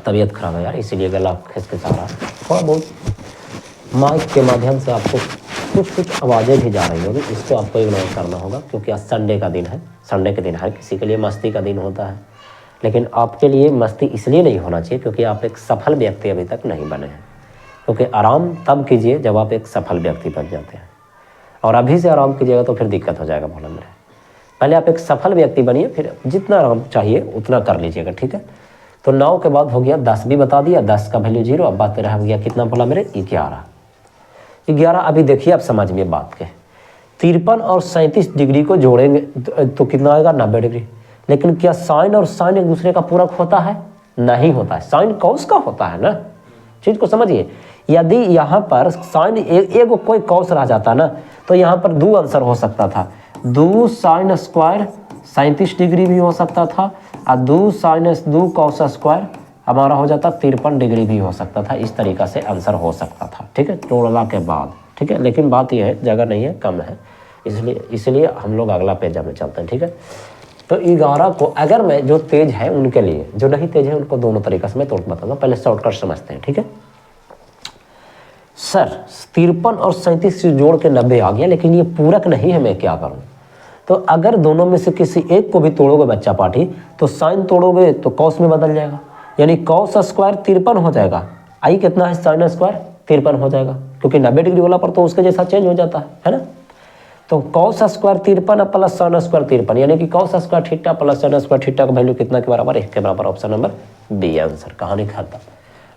तबीयत खराब है यार, इसीलिए गला खिसखिसा रहा। थोड़ा बहुत माइक के माध्यम से आपको कुछ आवाज़ें भी जा रही होगी, इसको आपको इग्नोर करना होगा। क्योंकि आज संडे का दिन है। संडे के दिन हर किसी के लिए मस्ती का दिन होता है, लेकिन आपके लिए मस्ती इसलिए नहीं होना चाहिए क्योंकि आप एक सफल व्यक्ति अभी तक नहीं बने हैं। क्योंकि आराम तब कीजिए जब आप एक सफल व्यक्ति बन जाते हैं, और अभी से आराम कीजिएगा तो फिर दिक्कत हो जाएगा भोला मेरे। पहले आप एक सफल व्यक्ति बनिए, फिर जितना आराम चाहिए उतना कर लीजिएगा। ठीक है, तो 9 के बाद हो गया 10 भी बता दिया, 10 का वैल्यू 0। अब बात रह गया कितना बोला मेरे 11। अभी देखिए आप समझ में बात के 53 और 37 डिग्री को जोड़ेंगे तो कितना आएगा 90 डिग्री। लेकिन क्या साइन और साइन एक दूसरे का पूरक होता है? नहीं होता है। साइन कॉस का होता है ना, चीज को समझिए। यदि यहाँ पर साइन एक कोई कॉस रह जाता ना तो यहाँ पर 2 आंसर हो सकता था। 2 साइन स्क्वायर 37 डिग्री भी हो सकता था और 2 साइन 2 कॉस स्क्वायर हमारा हो जाता 53 डिग्री भी हो सकता था। इस तरीक़ा से आंसर हो सकता था। ठीक है, तोड़ना के बाद। ठीक है, लेकिन बात यह है जगह नहीं है, कम है, इसलिए हम लोग अगला पेज में चलते हैं। ठीक है, तो 11 को अगर मैं जो तेज है उनके लिए, जो नहीं तेज है उनको दोनों तरीक़ा से मैं तोड़ बताऊंगा। पहले शॉर्टकट समझते हैं। ठीक है सर, 53 और 37 से जोड़ के 90 आ गया, लेकिन ये पूरक नहीं है, मैं क्या करूं? तो अगर दोनों में से किसी एक को भी तोड़ोगे बच्चा पार्टी, तो साइन तोड़ोगे तो कॉस में बदल जाएगा, यानी कॉस स्क्वायर 53 हो जाएगा। आई कितना है साइन स्क्वायर 53 हो जाएगा, क्योंकि 90 डिग्री वाला पर तो उसके जैसा चेंज हो जाता है ना। तो cos square 53 plus sine square 53, यानी कि cos square theta plus sine square theta का वैल्यू कितना के बराबर? 1 के बराबर। Option number B answer. कहानी खत्म।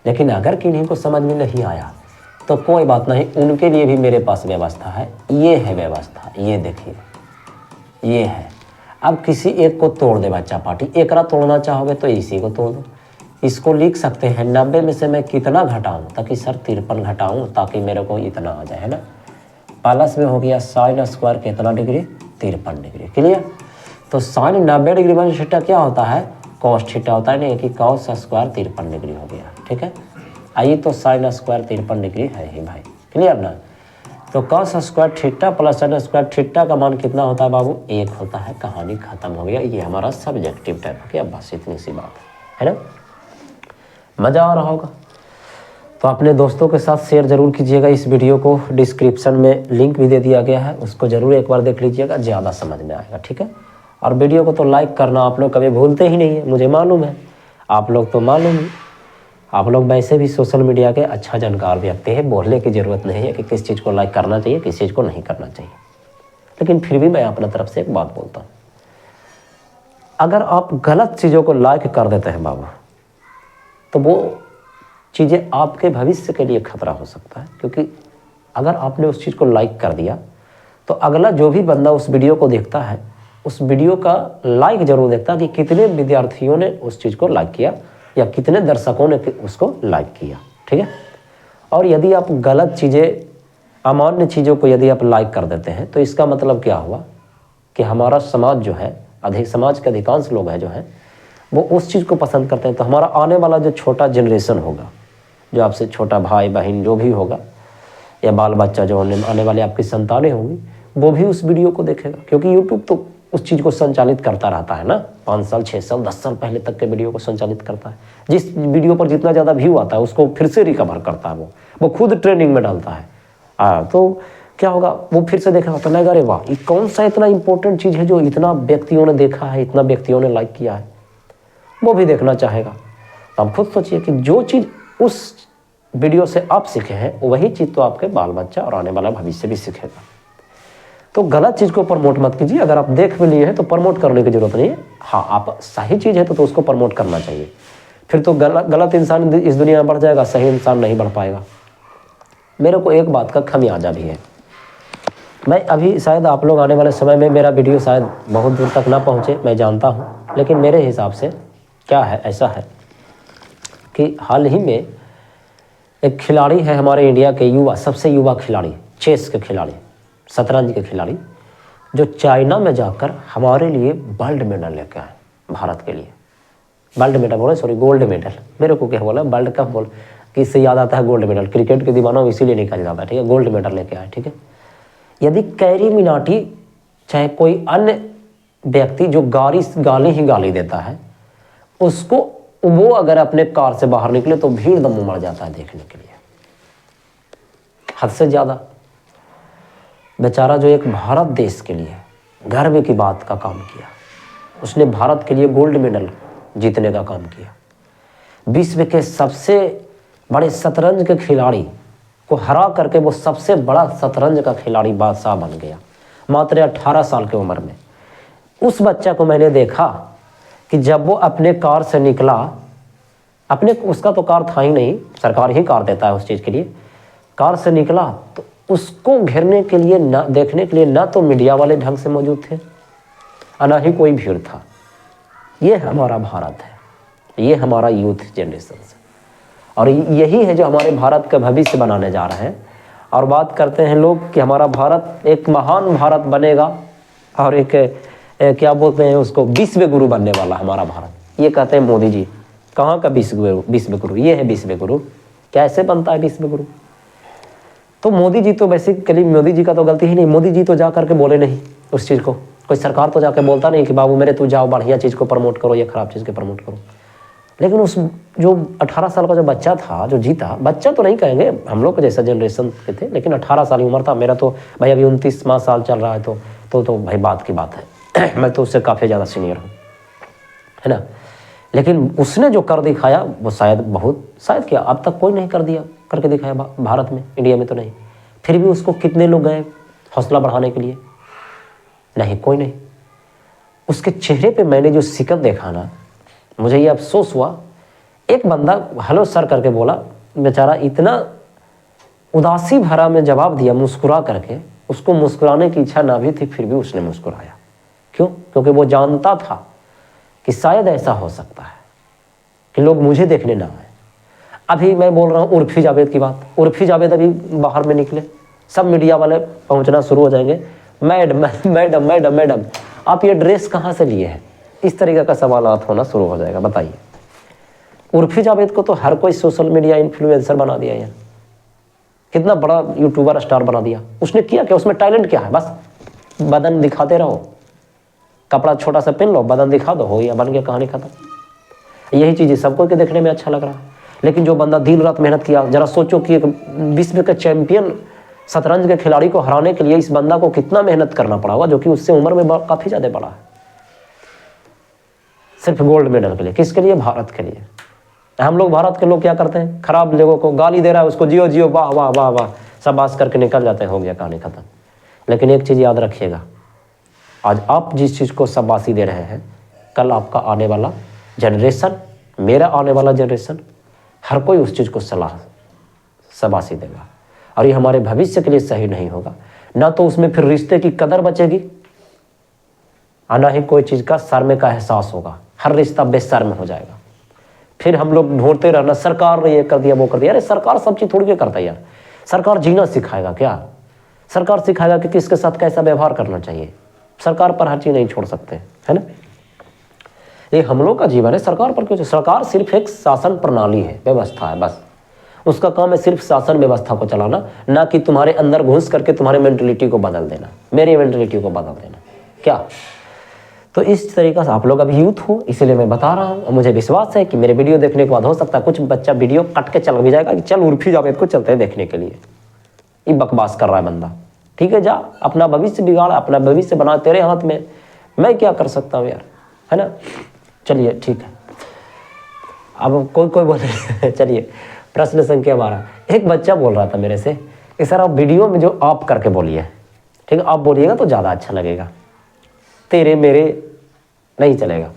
लेकिन अगर किन्हीं को समझ में नहीं आया तो कोई बात नहीं, उनके लिए भी मेरे पास व्यवस्था है। ये है व्यवस्था, ये देखिए, ये है। अब किसी एक को तोड़ दे बच्चा पार्टी, एक तोड़ना चाहोगे तो इसी को तोड़ दो। इसको लिख सकते हैं 90 में से मैं कितना घटाऊं, ताकि सर 53 घटाऊं ताकि मेरे को इतना आ जाए, है ना। प्लस में हो गया साइन स्क्वायर कितना डिग्री? 53 डिग्री। क्लियर? तो साइन 90 डिग्री माइनस थीटा क्या होता है? कॉस थीटा होता है, नहीं कि कॉस स्क्वायर 53 डिग्री हो गया। ठीक है, आइए तो साइन स्क्वायर 53 डिग्री है ही भाई। क्लियर ना। तो cos square theta plus tan square theta का मान कितना होता है बाबू? 1 होता है। कहानी खत्म हो गया। ये हमारा सब्जेक्टिव टाइप हो गया, बस इतनी सी बात है ना। मज़ा आ रहा होगा तो अपने दोस्तों के साथ शेयर ज़रूर कीजिएगा इस वीडियो को। डिस्क्रिप्शन में लिंक भी दे दिया गया है, उसको ज़रूर एक बार देख लीजिएगा, ज़्यादा समझ में आएगा। ठीक है, और वीडियो को तो लाइक करना आप लोग कभी भूलते ही नहीं है, मुझे मालूम है। आप लोग तो मालूम ही, आप लोग वैसे भी सोशल मीडिया के अच्छा जानकार व्यक्ति हैं, बोलने की ज़रूरत नहीं है कि किस चीज़ को लाइक करना चाहिए, किस चीज़ को नहीं करना चाहिए। लेकिन फिर भी मैं अपना तरफ से एक बात बोलता हूँ, अगर आप गलत चीज़ों को लाइक कर देते हैं बाबू, तो वो चीज़ें आपके भविष्य के लिए खतरा हो सकता है। क्योंकि अगर आपने उस चीज़ को लाइक कर दिया तो अगला जो भी बंदा उस वीडियो को देखता है, उस वीडियो का लाइक ज़रूर देखता है कि कितने विद्यार्थियों ने उस चीज़ को लाइक किया या कितने दर्शकों ने उसको लाइक किया। ठीक है, और यदि आप गलत चीज़ें, अमान्य चीज़ों को यदि आप लाइक कर देते हैं तो इसका मतलब क्या हुआ कि हमारा समाज जो है, समाज के अधिकांश लोग हैं जो हैं वो उस चीज़ को पसंद करते हैं। तो हमारा आने वाला जो छोटा जनरेशन होगा, जो आपसे छोटा भाई बहन जो भी होगा, या बाल बच्चा जो आने वाले आपकी संतानें होंगी, वो भी उस वीडियो को देखेगा। क्योंकि यूट्यूब तो उस चीज़ को संचालित करता रहता है ना, 5 साल 6 साल 10 साल पहले तक के वीडियो को संचालित करता है। जिस वीडियो पर जितना ज़्यादा व्यू आता है उसको फिर से रिकवर करता है, वो खुद ट्रेनिंग में डालता है। तो क्या होगा, वो फिर से देखेगा तो लगेगा अरे वाह, ये कौन सा इतना इंपॉर्टेंट चीज़ है जो इतना व्यक्तियों ने देखा है, इतना व्यक्तियों ने लाइक किया है, वो भी देखना चाहेगा। तो आप खुद सोचिए कि जो चीज़ उस वीडियो से आप सीखे हैं वही चीज़ तो आपके बाल बच्चा और आने वाला भविष्य भी सीखेगा। तो गलत चीज़ को प्रमोट मत कीजिए। अगर आप देख भी लिए हैं तो प्रमोट करने की ज़रूरत नहीं है। हाँ, आप सही चीज़ है तो उसको प्रमोट करना चाहिए। फिर तो गलत इंसान इस दुनिया में बढ़ जाएगा, सही इंसान नहीं बढ़ पाएगा। मेरे को एक बात का खमियाजा भी है। मैं अभी शायद आप लोग आने वाले समय में मेरा वीडियो शायद बहुत दूर तक ना पहुँचे, मैं जानता हूँ, लेकिन मेरे हिसाब से क्या है, ऐसा है कि हाल ही में एक खिलाड़ी है हमारे इंडिया के युवा, सबसे युवा खिलाड़ी, चेस के खिलाड़ी, शतरंज के खिलाड़ी, जो चाइना में जाकर हमारे लिए वर्ल्ड मेडल लेकर आए, भारत के लिए वर्ल्ड मेडल बोले, सॉरी गोल्ड मेडल, मेरे को क्या बोला, वर्ल्ड कप बोल, कि इससे याद आता है गोल्ड मेडल, क्रिकेट के दीवाना इसीलिए निकल जाता है। ठीक है, गोल्ड मेडल लेके आए। ठीक है, यदि कैरी मिनाटी चाहे कोई अन्य व्यक्ति जो गाली देता है, उसको वो अगर अपने कार से बाहर निकले तो भीड़ दम उमड़ जाता है देखने के लिए, हद से ज़्यादा। बेचारा जो एक भारत देश के लिए गर्व की बात का काम किया, उसने भारत के लिए गोल्ड मेडल जीतने का काम किया, विश्व के सबसे बड़े शतरंज के खिलाड़ी को हरा करके वो सबसे बड़ा शतरंज का खिलाड़ी बादशाह बन गया, मात्र 18 साल की उम्र में। उस बच्चा को मैंने देखा कि जब वो अपने कार से निकला, उसका तो कार था ही नहीं, सरकार ही कार देता है उस चीज़ के लिए, कार से निकला तो उसको घेरने के लिए ना, देखने के लिए ना तो मीडिया वाले ढंग से मौजूद थे और ना ही कोई भीड़ था। ये हमारा भारत है, ये हमारा यूथ जनरेशन है, और यही है जो हमारे भारत का भविष्य बनाने जा रहे हैं। और बात करते हैं लोग कि हमारा भारत एक महान भारत बनेगा और एक क्या बोलते हैं उसको, विश्व गुरु बनने वाला हमारा भारत। ये कहते हैं मोदी जी। कहाँ का विश्व गुरु? ये है विश्व गुरु। कैसे बनता है विश्व गुरु? तो मोदी जी तो बेसिकली, मोदी जी का तो गलती ही नहीं, मोदी जी तो जा करके बोले नहीं उस चीज़ को, कोई सरकार तो जाकर बोलता नहीं कि बाबू मेरे तू जाओ बढ़िया चीज़ को प्रमोट करो या ख़राब चीज़ को प्रमोट करो। लेकिन उस जो 18 साल का जो बच्चा था जो जीता, बच्चा तो नहीं कहेंगे, हम लोग जैसा जनरेशन के थे, लेकिन 18 साल की उम्र था। मेरा तो भाई अभी 29वां साल चल रहा है, तो भाई बात की बात है मैं तो उससे काफ़ी ज़्यादा सीनियर हूँ, है ना। लेकिन उसने जो कर दिखाया वो शायद क्या अब तक कोई नहीं करके दिखाया भारत में, इंडिया में तो नहीं। फिर भी उसको कितने लोग गए हौसला बढ़ाने के लिए? नहीं, कोई नहीं। उसके चेहरे पे मैंने जो शिकन देखा ना, मुझे ये अफसोस हुआ। एक बंदा हेलो सर करके बोला, बेचारा इतना उदासी भरा में जवाब दिया मुस्कुरा करके, उसको मुस्कुराने की इच्छा ना भी थी फिर भी उसने मुस्कुराया। क्यों? क्योंकि वो जानता था कि शायद ऐसा हो सकता है कि लोग मुझे देखने ना आए। अभी मैं बोल रहा हूँ उर्फी जावेद की बात, उर्फी जावेद अभी बाहर में निकले, सब मीडिया वाले पहुँचना शुरू हो जाएंगे, मैडम मैडम मैडम मैडम आप ये ड्रेस कहाँ से लिए हैं, इस तरीके का सवालात होना शुरू हो जाएगा। बताइए, उर्फी जावेद को तो हर कोई सोशल मीडिया इन्फ्लुएंसर बना दिया यार, कितना बड़ा यूट्यूबर स्टार बना दिया उसने। किया क्या? उसमें टैलेंट क्या है? बस बदन दिखाते रहो, कपड़ा छोटा सा पहन लो, बदन दिखा दो, हो या बन गया, कहानी खत्म। यही चीज़ सबको के देखने में अच्छा लग रहा है। लेकिन जो बंदा दिन रात मेहनत किया, जरा सोचो कि एक विश्व के चैंपियन शतरंज के खिलाड़ी को हराने के लिए इस बंदा को कितना मेहनत करना पड़ा होगा, जो कि उससे उम्र में काफ़ी ज़्यादा बड़ा है, सिर्फ गोल्ड मेडल के लिए। किसके लिए? भारत के लिए। हम लोग भारत के लोग क्या करते हैं? खराब लोगों को गाली दे रहा है, उसको जियो जियो, वाह वाह वाह वाह, सब बात करके निकल जाते हैं, हो गया, कहानी खत्म। लेकिन एक चीज़ याद रखिएगा, आज आप जिस चीज़ को शाबाशी दे रहे हैं, कल आपका आने वाला जनरेशन, मेरा आने वाला जनरेशन, हर कोई उस चीज़ को शाबाशी देगा, और ये हमारे भविष्य के लिए सही नहीं होगा। ना तो उसमें फिर रिश्ते की कदर बचेगी, और ना ही कोई चीज़ का शर्म का एहसास होगा। हर रिश्ता बेशर्म हो जाएगा। फिर हम लोग ढूंढते रहना, सरकार ने ये कर दिया, वो कर दिया। अरे सरकार सब चीज़ थोड़ी के करता है यार। सरकार जीना सिखाएगा क्या? सरकार सिखाएगा कि किसके साथ कैसा व्यवहार करना चाहिए। सरकार पर हर चीज़ नहीं छोड़ सकते, है ना। ये हम लोग का जीवन है, सरकार पर क्यों? सरकार सिर्फ एक शासन प्रणाली है, व्यवस्था है, बस उसका काम है सिर्फ शासन व्यवस्था को चलाना, ना कि तुम्हारे अंदर घुस करके तुम्हारे मेंटलिटी को बदल देना, मेरी मेंटलिटी को बदल देना। क्या? तो इस तरीक़े से आप लोग अभी यूथ हो, इसीलिए मैं बता रहा हूँ। मुझे विश्वास है कि मेरे वीडियो देखने के बाद हो सकता है कुछ बच्चा वीडियो कट के चल भी जाएगा कि चल उर्फी जावेद को चलते हैं देखने के लिए, ये बकवास कर रहा है बंदा। ठीक है, जा अपना भविष्य बिगाड़, अपना भविष्य बना, तेरे हाथ में, मैं क्या कर सकता हूँ यार, है ना। चलिए ठीक है, अब कोई बोले चलिए प्रश्न संख्या 12। एक बच्चा बोल रहा था मेरे से कि सर आप वीडियो में जो आप करके बोलिए, ठीक है, आप बोलिएगा तो ज़्यादा अच्छा लगेगा, तेरे मेरे नहीं चलेगा।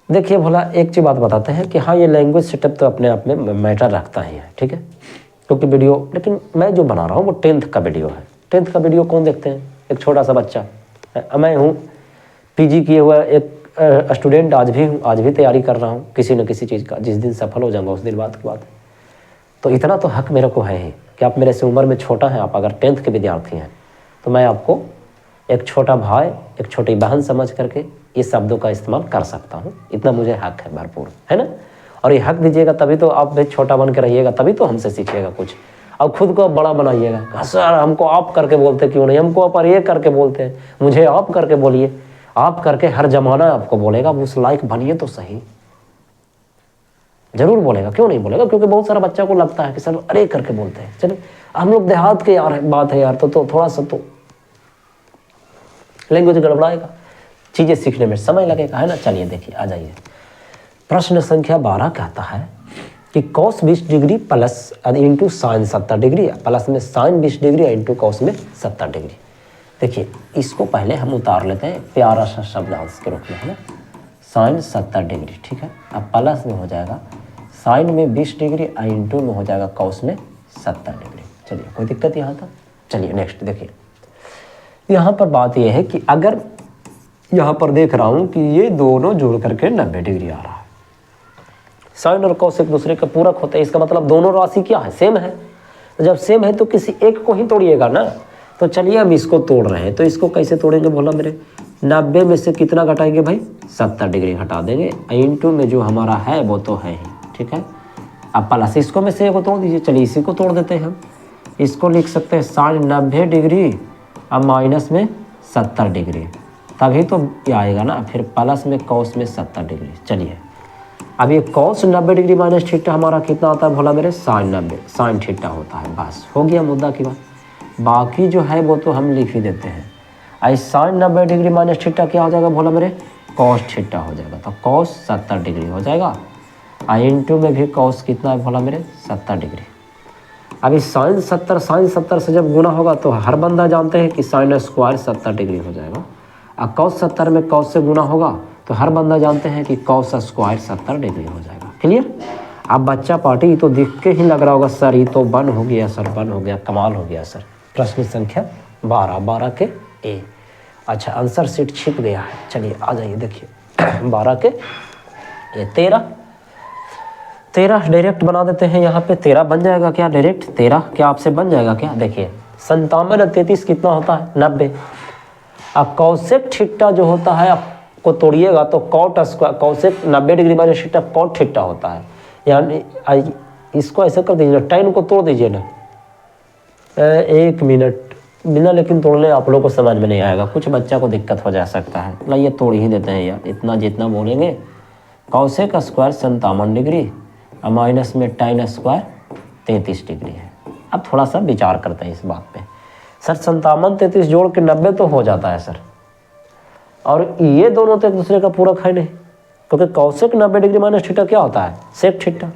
देखिए भोला, एक चीज़ बात बताते हैं कि हाँ, ये लैंग्वेज सेटअप तो अपने आप में मैटर रखता ही है, ठीक है, क्योंकि वीडियो, लेकिन मैं जो बना रहा हूँ वो 10th का वीडियो है। 10th का वीडियो कौन देखते हैं? एक छोटा सा बच्चा। मैं हूँ PG किए हुआ एक स्टूडेंट, आज भी तैयारी कर रहा हूँ किसी न किसी चीज़ का। जिस दिन सफल हो जाऊँगा उस दिन बात की बात है। तो इतना तो हक मेरे को है ही कि आप मेरे से उम्र में छोटा हैं, आप अगर 10th के विद्यार्थी हैं तो मैं आपको एक छोटा भाई, एक छोटी बहन समझ करके ये शब्दों का इस्तेमाल कर सकता हूँ। इतना मुझे हक है भरपूर, है ना। और ये हक दीजिएगा तभी तो आप भी छोटा बन के रहिएगा, तभी तो हमसे सीखिएगा कुछ। अब खुद को बड़ा बनाइएगा, सर हमको आप करके बोलते क्यों नहीं, हमको आप ये करके बोलते हैं, मुझे आप करके बोलिए। आप करके हर जमाना आपको बोलेगा, उस लायक बनिए तो सही, जरूर बोलेगा, क्यों नहीं बोलेगा। क्योंकि बहुत सारा बच्चा को लगता है कि सर अरे करके बोलते हैं। चलो हम लोग देहात के यार बात है यार, तो थोड़ा सा तो लैंग्वेज गड़बड़ाएगा, चीज़ें सीखने में समय लगेगा, है ना। चलिए देखिए, आ जाइए। प्रश्न संख्या 12 कहता है कि cos 20 degree plus into sine 70 degree, plus में साइन 20 डिग्री इंटू कॉस में 70 डिग्री। देखिए इसको पहले हम उतार लेते हैं प्यारा सा शब्दांश के रूप में, है ना। साइन 70 डिग्री, ठीक है। अब प्लस में हो जाएगा साइन में 20 डिग्री, इंटू में हो जाएगा कॉस में 70 डिग्री। चलिए कोई दिक्कत यहाँ तक? चलिए नेक्स्ट देखिए, यहाँ पर बात यह है कि अगर यहाँ पर देख रहा हूँ कि ये दोनों जोड़ करके 90 डिग्री आ रहा है, साइन और कॉस एक दूसरे का पूरक होते हैं, इसका मतलब दोनों राशि क्या है? सेम है। तो जब सेम है तो किसी एक को ही तोड़िएगा ना। तो चलिए हम इसको तोड़ रहे हैं, तो इसको कैसे तोड़ेंगे बोला मेरे? 90 में से कितना घटाएंगे भाई? 70 डिग्री घटा देंगे, इंटू में जो हमारा है वो तो है ही, ठीक है। अब प्लस इसको में से एक को तोड़ दीजिए। चलिए इसी को तोड़ देते हैं हम। इसको लिख सकते हैं साइन 90 डिग्री, अब माइनस में 70 डिग्री, तभी तो ये आएगा ना। फिर प्लस में कॉस में 70 डिग्री। चलिए अब ये कॉस 90 डिग्री माइनस थीटा हमारा कितना आता है भोला मेरे? साइन 90, साइन थीटा होता है। बस हो गया मुद्दा की बात। बाकी जो है वो तो हम लिख ही देते हैं। आई साइन 90 डिग्री माइनस थीटा क्या हो जाएगा भोला मेरे? कॉस थीटा हो जाएगा। तो कॉस 70 डिग्री हो जाएगा। आई इंटू में भी कॉस कितना है भोला मेरे? 70 डिग्री। अभी साइन 70 से जब गुना होगा तो हर बंदा जानते हैं कि साइन स्क्वायर 70 डिग्री हो जाएगा। अब कॉस 70 में कॉस से गुना होगा तो हर बंदा जानते हैं कि कॉस स्क्वायर 70 डिग्री हो जाएगा। क्लियर? अब बच्चा पार्टी तो दिख के ही लग रहा होगा सर ये तो बन हो गया सर, बन हो गया, कमाल हो गया सर। प्रश्न संख्या 12 के ए। अच्छा आंसर सीट छिप गया है। चलिए आ जाइए देखिए 12 के ए। 13 डायरेक्ट बना देते हैं। यहाँ पे 13 बन जाएगा क्या डायरेक्ट? 13 क्या आपसे बन जाएगा क्या? देखिए 57 और 33 कितना होता है? 90। अब कॉसेक थीटा जो होता है आपको तोड़िएगा तो cot square, cosec 90 degree minus theta cot theta होता है। यानी इसको ऐसे कर दीजिए, tan को तोड़ दीजिए ना, एक मिनट बिना लेकिन तोड़ने आप लोगों को समझ में नहीं आएगा, कुछ बच्चा को दिक्कत हो जा सकता है। मतलब ये तोड़ ही देते हैं यार, इतना जितना बोलेंगे। कौसेक स्क्वायर 57 डिग्री और माइनस में tan स्क्वायर 33 डिग्री है। अब थोड़ा सा विचार करते हैं इस बात पे। सर 57 33 जोड़ के 90 तो हो जाता है सर, और ये दोनों तो एक दूसरे का पूरक है नहीं, क्योंकि कौसेक 90 डिग्री माइनस थीटा क्या होता है, सेक थीटा।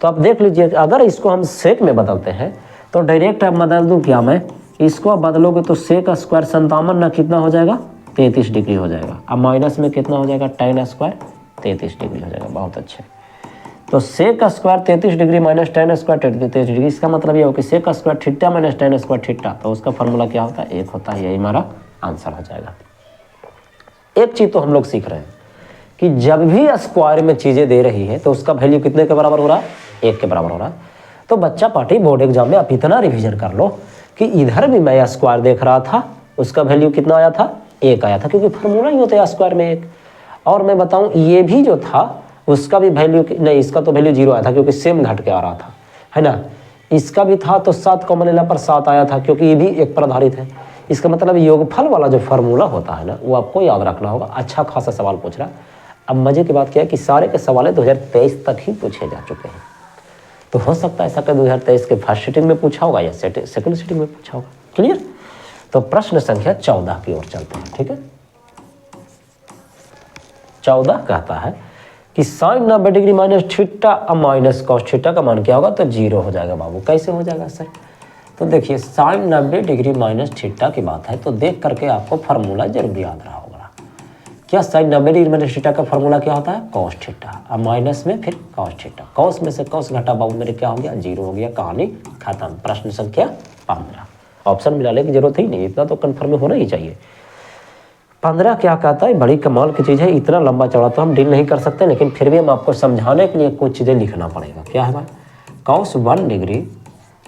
तो आप देख लीजिए, अगर इसको हम सेक में बदलते हैं तो डायरेक्ट अब बदल दूँ क्या मैं, इसको आप बदलोगे तो सेक स्क्वायर 57 ना कितना हो जाएगा, 33 डिग्री हो जाएगा। अब माइनस में कितना हो जाएगा, tan स्क्वायर 33 डिग्री हो जाएगा। बहुत अच्छे। तो sec square 33 degree minus tan square 33 degree, इसका मतलब ये हो कि sec square theta minus tan square theta, तो उसका फॉर्मूला क्या होता है, 1 होता है। यही हमारा आंसर हो जाएगा। एक चीज़ तो हम लोग सीख रहे हैं कि जब भी स्क्वायर में चीज़ें दे रही है तो उसका वैल्यू कितने के बराबर हो रहा है, 1 के बराबर हो रहा है। तो बच्चा पार्टी बोर्ड एग्जाम में आप इतना रिवीजन कर लो कि इधर भी मैं स्क्वायर देख रहा था, उसका वैल्यू कितना आया था, 1 आया था, क्योंकि फार्मूला ही होता है स्क्वायर में 1। और मैं बताऊं ये भी जो था उसका भी वैल्यू नहीं, इसका तो वैल्यू 0 आया था क्योंकि सेम घट के आ रहा था, है ना। इसका भी था तो 7 कॉमन लेना पर 7 आया था क्योंकि ये भी 1 पर आधारित है। इसका मतलब योगफल वाला जो फार्मूला होता है ना, वो आपको याद रखना होगा। अच्छा खासा सवाल पूछ रहा है। अब मजे की बात क्या है कि सारे के सवाल 2023 तक ही पूछे जा चुके हैं। तो हो सकता है ऐसा कि 2023 के फर्स्ट सीटिंग में पूछा होगा या सेकंड सीटिंग में पूछा होगा। क्लियर। तो प्रश्न संख्या 14 की ओर चलते हैं। ठीक है, 14 कहता है कि sin 90 डिग्री माइनस थीटा और माइनस कॉस थीटा का मान क्या होगा, तो 0 हो जाएगा। बाबू कैसे हो जाएगा सर, तो देखिए sin 90 डिग्री माइनस थीटा की बात है तो देख करके आपको फार्मूला जरूर याद रहा होगा। क्या sin 90 डिग्री माइनस थीटा का फार्मूला क्या होता है, कॉस थीटा, और माइनस में फिर कॉस थीटा। कॉस में से कॉस घटा बाबू मेरे क्या हो गया, 0 हो गया। कहानी खत्म। प्रश्न संख्या 15। ऑप्शन मिलाने की जरूरत ही नहीं, इतना तो कन्फर्म होना ही चाहिए। 15 क्या कहता है, बड़ी कमाल की चीज़ है। इतना लंबा चौड़ा तो हम डील नहीं कर सकते, लेकिन फिर भी हम आपको समझाने के लिए कुछ चीज़ें लिखना पड़ेगा। क्या है भाई, cos 1 degree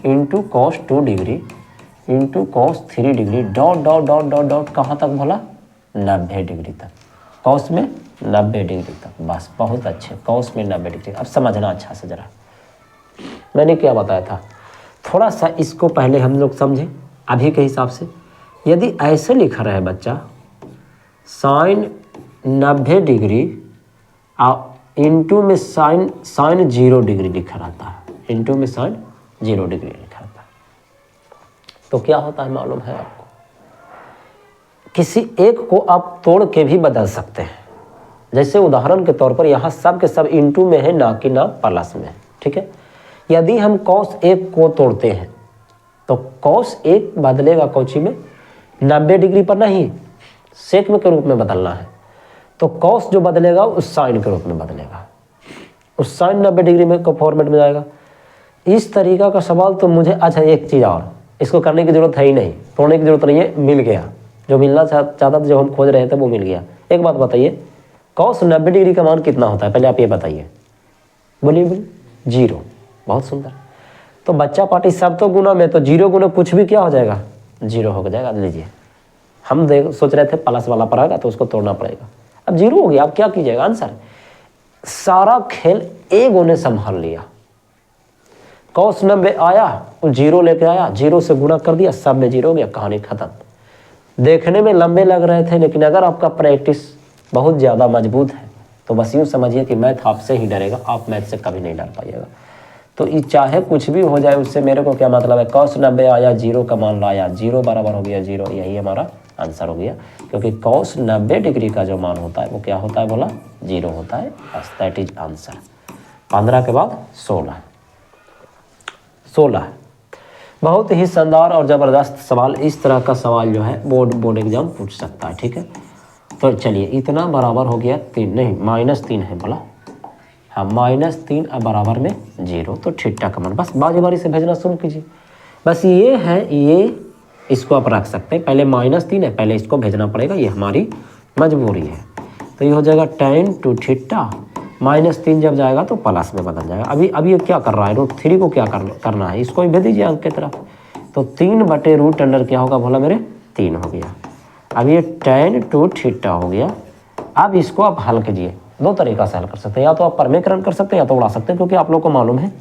into cos 2 degree into cos 3 degree dot dot dot dot dot कहाँ तक बोला, 90 डिग्री तक। कॉस में 90 डिग्री तक, बस बहुत अच्छे। कॉस में 90 डिग्री। अब समझना अच्छा से जरा, मैंने क्या बताया था, थोड़ा सा इसको पहले हम लोग समझें अभी के हिसाब से। यदि ऐसे लिखा रहे बच्चा साइन 90 डिग्री इंटू में साइन 0 डिग्री लिखा रहता है, इंटू में साइन 0 डिग्री लिखा रहता है, तो क्या होता है मालूम है आपको, किसी एक को आप तोड़ के भी बदल सकते हैं। जैसे उदाहरण के तौर पर यहाँ सब के सब इंटू में है, ना कि ना प्लस में। ठीक है, यदि हम कॉस 1 को तोड़ते हैं तो कॉस 1 बदलेगा कौची में, 90 डिग्री पर नहीं, सेक में के रूप में बदलना है। तो कॉस जो बदलेगा उस साइन के रूप में बदलेगा, उस साइन 90 डिग्री में को फॉर्मेट में जाएगा। इस तरीका का सवाल तो मुझे, अच्छा एक चीज़ और, इसको करने की जरूरत है ही नहीं, तोड़ने की जरूरत नहीं है, मिल गया। जो मिलना चाहता था, जो हम खोज रहे थे वो मिल गया। एक बात बताइए, कॉस 90 डिग्री का मान कितना होता है, पहले आप ये बताइए, बोलिए बोलिए। 0। बहुत सुंदर। तो बच्चा पार्टी सब तो गुना में, तो 0 गुना कुछ भी क्या हो जाएगा, 0 हो जाएगा। लीजिए, हम सोच रहे थे प्लस वाला पर आएगा तो उसको तोड़ना पड़ेगा। अब 0 हो गया, अब क्या कीजिएगा आंसर। सारा खेल एगो ने संभाल लिया। कॉस 90 आया, वो 0 लेके आया, 0 से गुना कर दिया, सब में 0 हो गया, कहानी खत्म। देखने में लंबे लग रहे थे, लेकिन अगर आपका प्रैक्टिस बहुत ज़्यादा मजबूत है तो बस यूँ समझिए कि मैथ आपसे ही डरेगा, आप मैथ से कभी नहीं डर पाइएगा। तो ये चाहे कुछ भी हो जाए उससे मेरे को क्या मतलब है। कॉस 90 आया, 0 का मान लाया, 0 बराबर हो गया 0, यही हमारा आंसर हो गया। क्योंकि कॉस 90 डिग्री का जो मान होता है वो क्या होता है, बोला 0 होता है। बस दैट इज आंसर। 15 के बाद 16 बहुत ही शानदार और ज़बरदस्त सवाल। इस तरह का सवाल जो है बोर्ड एग्जाम पूछ सकता है। ठीक है, तो चलिए, इतना बराबर हो गया 3, नहीं -3 है बोला, हाँ -3 अब बराबर में 0, तो थीटा का मान बस बारी बारी से भेजना शुरू कीजिए। बस ये है, ये इसको आप रख सकते हैं। पहले -3 है, पहले इसको भेजना पड़ेगा, ये हमारी मजबूरी है। तो ये हो जाएगा tan 2 थीटा, -3 जब जाएगा तो प्लस में बदल जाएगा। अभी ये क्या कर रहा है, √3 को क्या करना है, इसको भी भेज दीजिए अंक की तरफ। तो 3/√अंडर क्या होगा बोला मेरे, 3 हो गया। अब ये tan 2 थीटा हो गया। अब इसको आप हल कीजिए, 2 तरीका से हल कर सकते हैं, या तो आप परमीकरण कर सकते हैं या तो उड़ा सकते हैं, क्योंकि आप लोग को मालूम है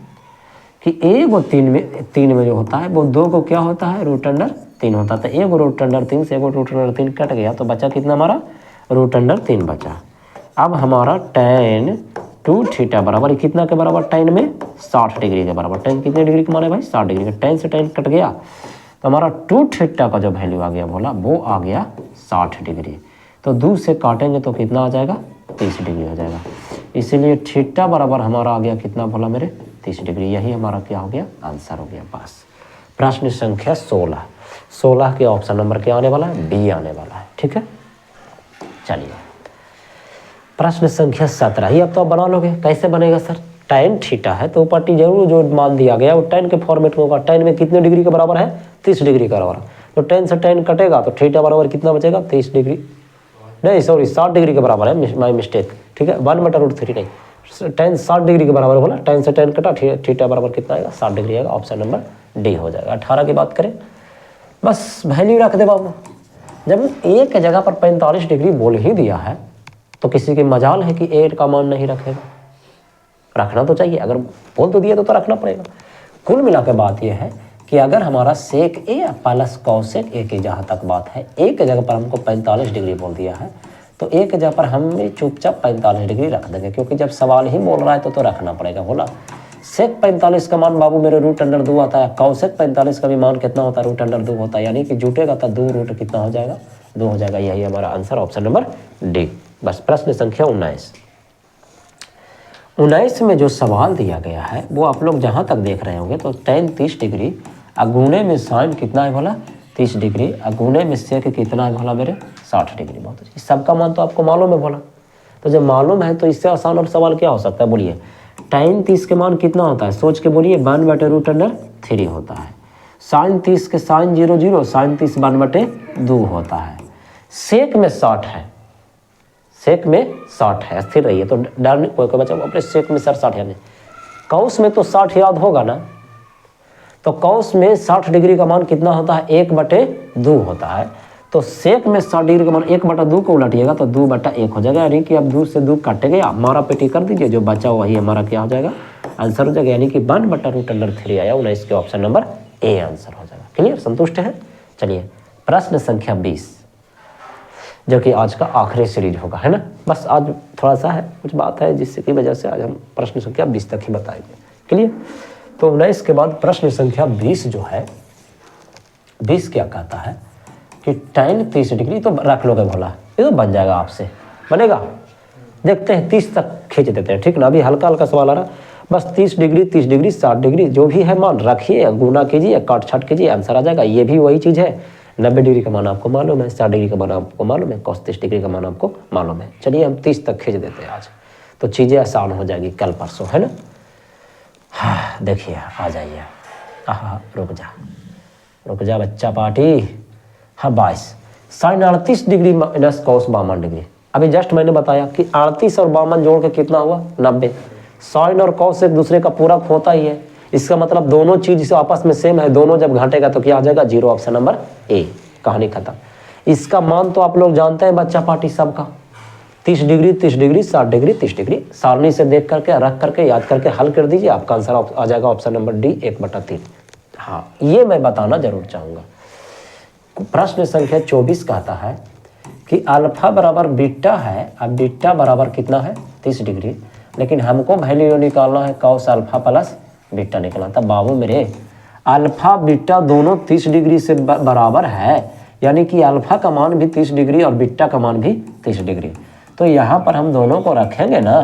कि ए को 3 में जो होता है वो 2 को क्या होता है, रूट अंडर 3 होता है। तो ए को रूट अंडर 3 से एक रूट अंडर 3 कट गया, तो बचा कितना हमारा, रूट अंडर 3 बचा। अब हमारा tan 2 थीटा बराबर कितना के बराबर, tan में 60 डिग्री के बराबर। tan कितने डिग्री के माने भाई, 60 डिग्री का। tan से tan कट गया तो हमारा 2 थीटा का जो वैल्यू आ गया बोला, वो आ गया 60 डिग्री। तो 2 से काटेंगे तो कितना आ जाएगा, 30 डिग्री हो जाएगा। इसीलिए थीटा बराबर हमारा आ गया कितना बोला मेरे, 30 डिग्री। यही हमारा क्या हो गया, आंसर हो गया। बस प्रश्न संख्या 16 के ऑप्शन नंबर क्या आने वाला है, बी आने वाला है। ठीक है, चलिए प्रश्न संख्या 17 ही अब तो आप बना लोगे। कैसे बनेगा सर, tan थीटा है तो पट्टी जरूर जो मान दिया गया वो tan के फॉर्मेट में होगा। tan में कितने डिग्री के बराबर है, 30 डिग्री का बराबर। तो tan से tan कटेगा तो थीटा बराबर कितना बचेगा, 30 डिग्री, नहीं सॉरी 60 डिग्री के बराबर है, माई मिस्टेक। ठीक है, 1/√3 नहीं, tan 60 डिग्री के बराबर बोला। tan से tan कटा, थीटा बराबर कितना आएगा, 60 डिग्री आएगा। ऑप्शन नंबर डी हो जाएगा। 18 की बात करें, बस वैल्यू रख दे बाबू। जब ए के जगह पर 45 डिग्री बोल ही दिया है तो किसी की मजाल है कि ए का मान नहीं रखेगा, रखना तो चाहिए। अगर बोल तो दिया तो रखना पड़ेगा। कुल मिला के बात यह है कि अगर हमारा सेक ए प्लस कॉसेक ए की जहाँ तक बात है, ए के जगह पर हमको 45 डिग्री बोल दिया है तो ए के जगह पर हम भी चुपचाप 45 डिग्री रख देंगे, क्योंकि जब सवाल ही बोल रहा है तो रखना पड़ेगा। बोला सेक 45 का मान बाबू मेरे रूट अंडर 2 आता है, कॉसेक 45 का भी मान कितना होता है, रूट अंडर 2 होता है, यानी कि जुटेगा तो 2 रूट कितना हो जाएगा, 2 हो जाएगा। यही हमारा आंसर ऑप्शन नंबर डी। बस प्रश्न संख्या 19 में जो सवाल दिया गया है वो आप लोग जहाँ तक देख रहे होंगे तो tan 30 डिग्री अगुने में साइन कितना है बोला, 30 डिग्री, अगुने में सेक कितना है बोला मेरे, 60 डिग्री। बहुत अच्छी, सबका मान तो आपको मालूम है बोला। तो जब मालूम है तो इससे आसान और सवाल क्या हो सकता है, बोलिए। tan 30 के मान कितना होता है, सोच के बोलिए, 1/√3 होता है। साइन 30 के साइन 0 0, साइन 30 1/2 होता है। सेक में 60 है, सेक में 60 है, स्थिर रही है तो डर कोई बच्चा अपने सेक में सर 60 यानी कौस में तो 60 याद होगा ना। तो कौस में 60 डिग्री का मान कितना होता है, 1/2 होता है। तो सेक में 60 डिग्री का मान 1/2 को उलटिएगा तो 2/1 हो जाएगा, यानी कि अब 2 से 2 काटेंगे, मारा पेटी कर दीजिए, जो बचा वही हमारा क्या हो जाएगा, आंसर हो जाएगा। यानी कि 1/√3 आया 19 के ऑप्शन नंबर ए आंसर हो जाएगा। क्लियर, संतुष्ट है। चलिए प्रश्न संख्या 20 जो कि आज का आखिरी सीरीज होगा, है ना। बस आज थोड़ा सा है, कुछ बात है जिससे की वजह से आज हम प्रश्न संख्या 20 तक ही बताएंगे। क्लियर, तो 19 के बाद प्रश्न संख्या 20 जो है, 20 क्या कहता है कि tan 30 डिग्री तो रख लोगे भोला, ये तो बन जाएगा, आपसे बनेगा। देखते हैं 30 तक खींच देते हैं, ठीक ना। अभी हल्का हल्का सवाल आ रहा, बस 30 डिग्री 30 डिग्री 60 डिग्री जो भी है मान रखिए, गुना कीजिए, काट छाट कीजिए, आंसर आ जाएगा। ये भी वही चीज़ है, 90 डिग्री का मान आपको मालूम है, 60 डिग्री का मान आपको मालूम है, cos 30 डिग्री का मान आपको मालूम है। चलिए हम 30 तक खींच देते हैं आज, तो चीज़ें आसान हो जाएगी कल परसों, है ना। हाँ देखिए आ जाइए, हाँ रुक जा बच्चा पार्टी। हाँ 22 sine 38 degree minus cos 52 degree. अभी जस्ट मैंने बताया कि 38 और 52 जोड़ के कितना हुआ, 90। साइन और cos एक दूसरे का पूरक होता ही है, इसका मतलब दोनों चीज आपस में सेम है, दोनों जब घाटेगा तो क्या आ जाएगा, 0। ऑप्शन नंबर ए, कहानी खत्म। इसका मान तो आप लोग जानते हैं बच्चा पार्टी सबका, 30 डिग्री 30 डिग्री 60 डिग्री 30 डिग्री। सारणी से देख करके रख करके याद करके हल कर दीजिए, आपका आंसर आ जाएगा ऑप्शन नंबर डी 1/3। हाँ ये मैं बताना जरूर चाहूँगा। प्रश्न संख्या 24 कहता है कि अल्फा बराबर बीटा है, अब बीटा बराबर कितना है, 30 डिग्री, लेकिन हमको वैल्यू निकालना है cos अल्फा प्लस बीटा निकला था। बाबू मेरे अल्फा बीटा दोनों 30 डिग्री से बराबर है, यानी कि अल्फा का मान भी 30 डिग्री और बीटा का मान भी 30 डिग्री। तो यहाँ पर हम दोनों को रखेंगे ना,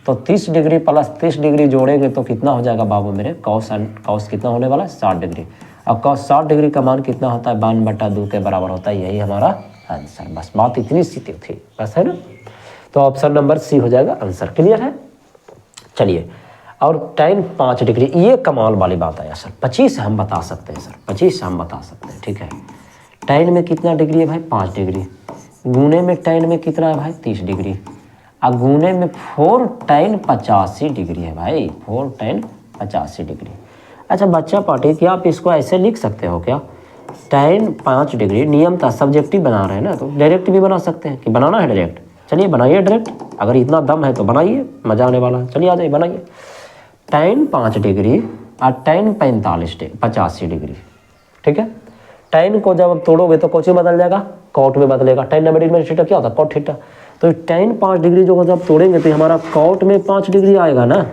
तो 30 डिग्री प्लस 30 डिग्री जोड़ेंगे तो कितना हो जाएगा बाबू मेरे, कॉस कितना होने वाला है, 60 डिग्री। और कॉस 60 डिग्री का मान कितना होता है, 52/2 के बराबर होता है। यही हमारा आंसर, बस बात इतनी सी थी बस, है ना। तो ऑप्शन नंबर सी हो जाएगा आंसर। क्लियर है। चलिए और tan 5 डिग्री, ये कमाल वाली बात है सर, 25 हम बता सकते हैं सर, 25 हम बता सकते हैं, ठीक है। tan में कितना डिग्री है भाई, 5 डिग्री। गुने में tan में कितना है भाई, 30 डिग्री। और गुने में 4 tan 85 डिग्री है भाई, 4 tan 85 डिग्री। अच्छा बच्चा पार्टी, क्या आप इसको ऐसे लिख सकते हो क्या, tan 5 डिग्री, नियम था सब्जेक्टिव बना रहे हैं ना, तो डायरेक्ट भी बना सकते हैं कि बनाना है डायरेक्ट। चलिए बनाइए डायरेक्ट, अगर इतना दम है तो बनाइए, मजा आने वाला है। चलिए आ जाइए बनाइए। tan 5 डिग्री और tan 85 डिग्री, ठीक है। tan को जब आप तोड़ोगे तो कौन सी बदल जाएगा, cot में बदलेगा। tan 90 डिग्री में थीटा क्या होता है, cot थीटा। तो tan 5 डिग्री जो जब तोड़ेंगे तो हमारा cot में 5 डिग्री आएगा ना,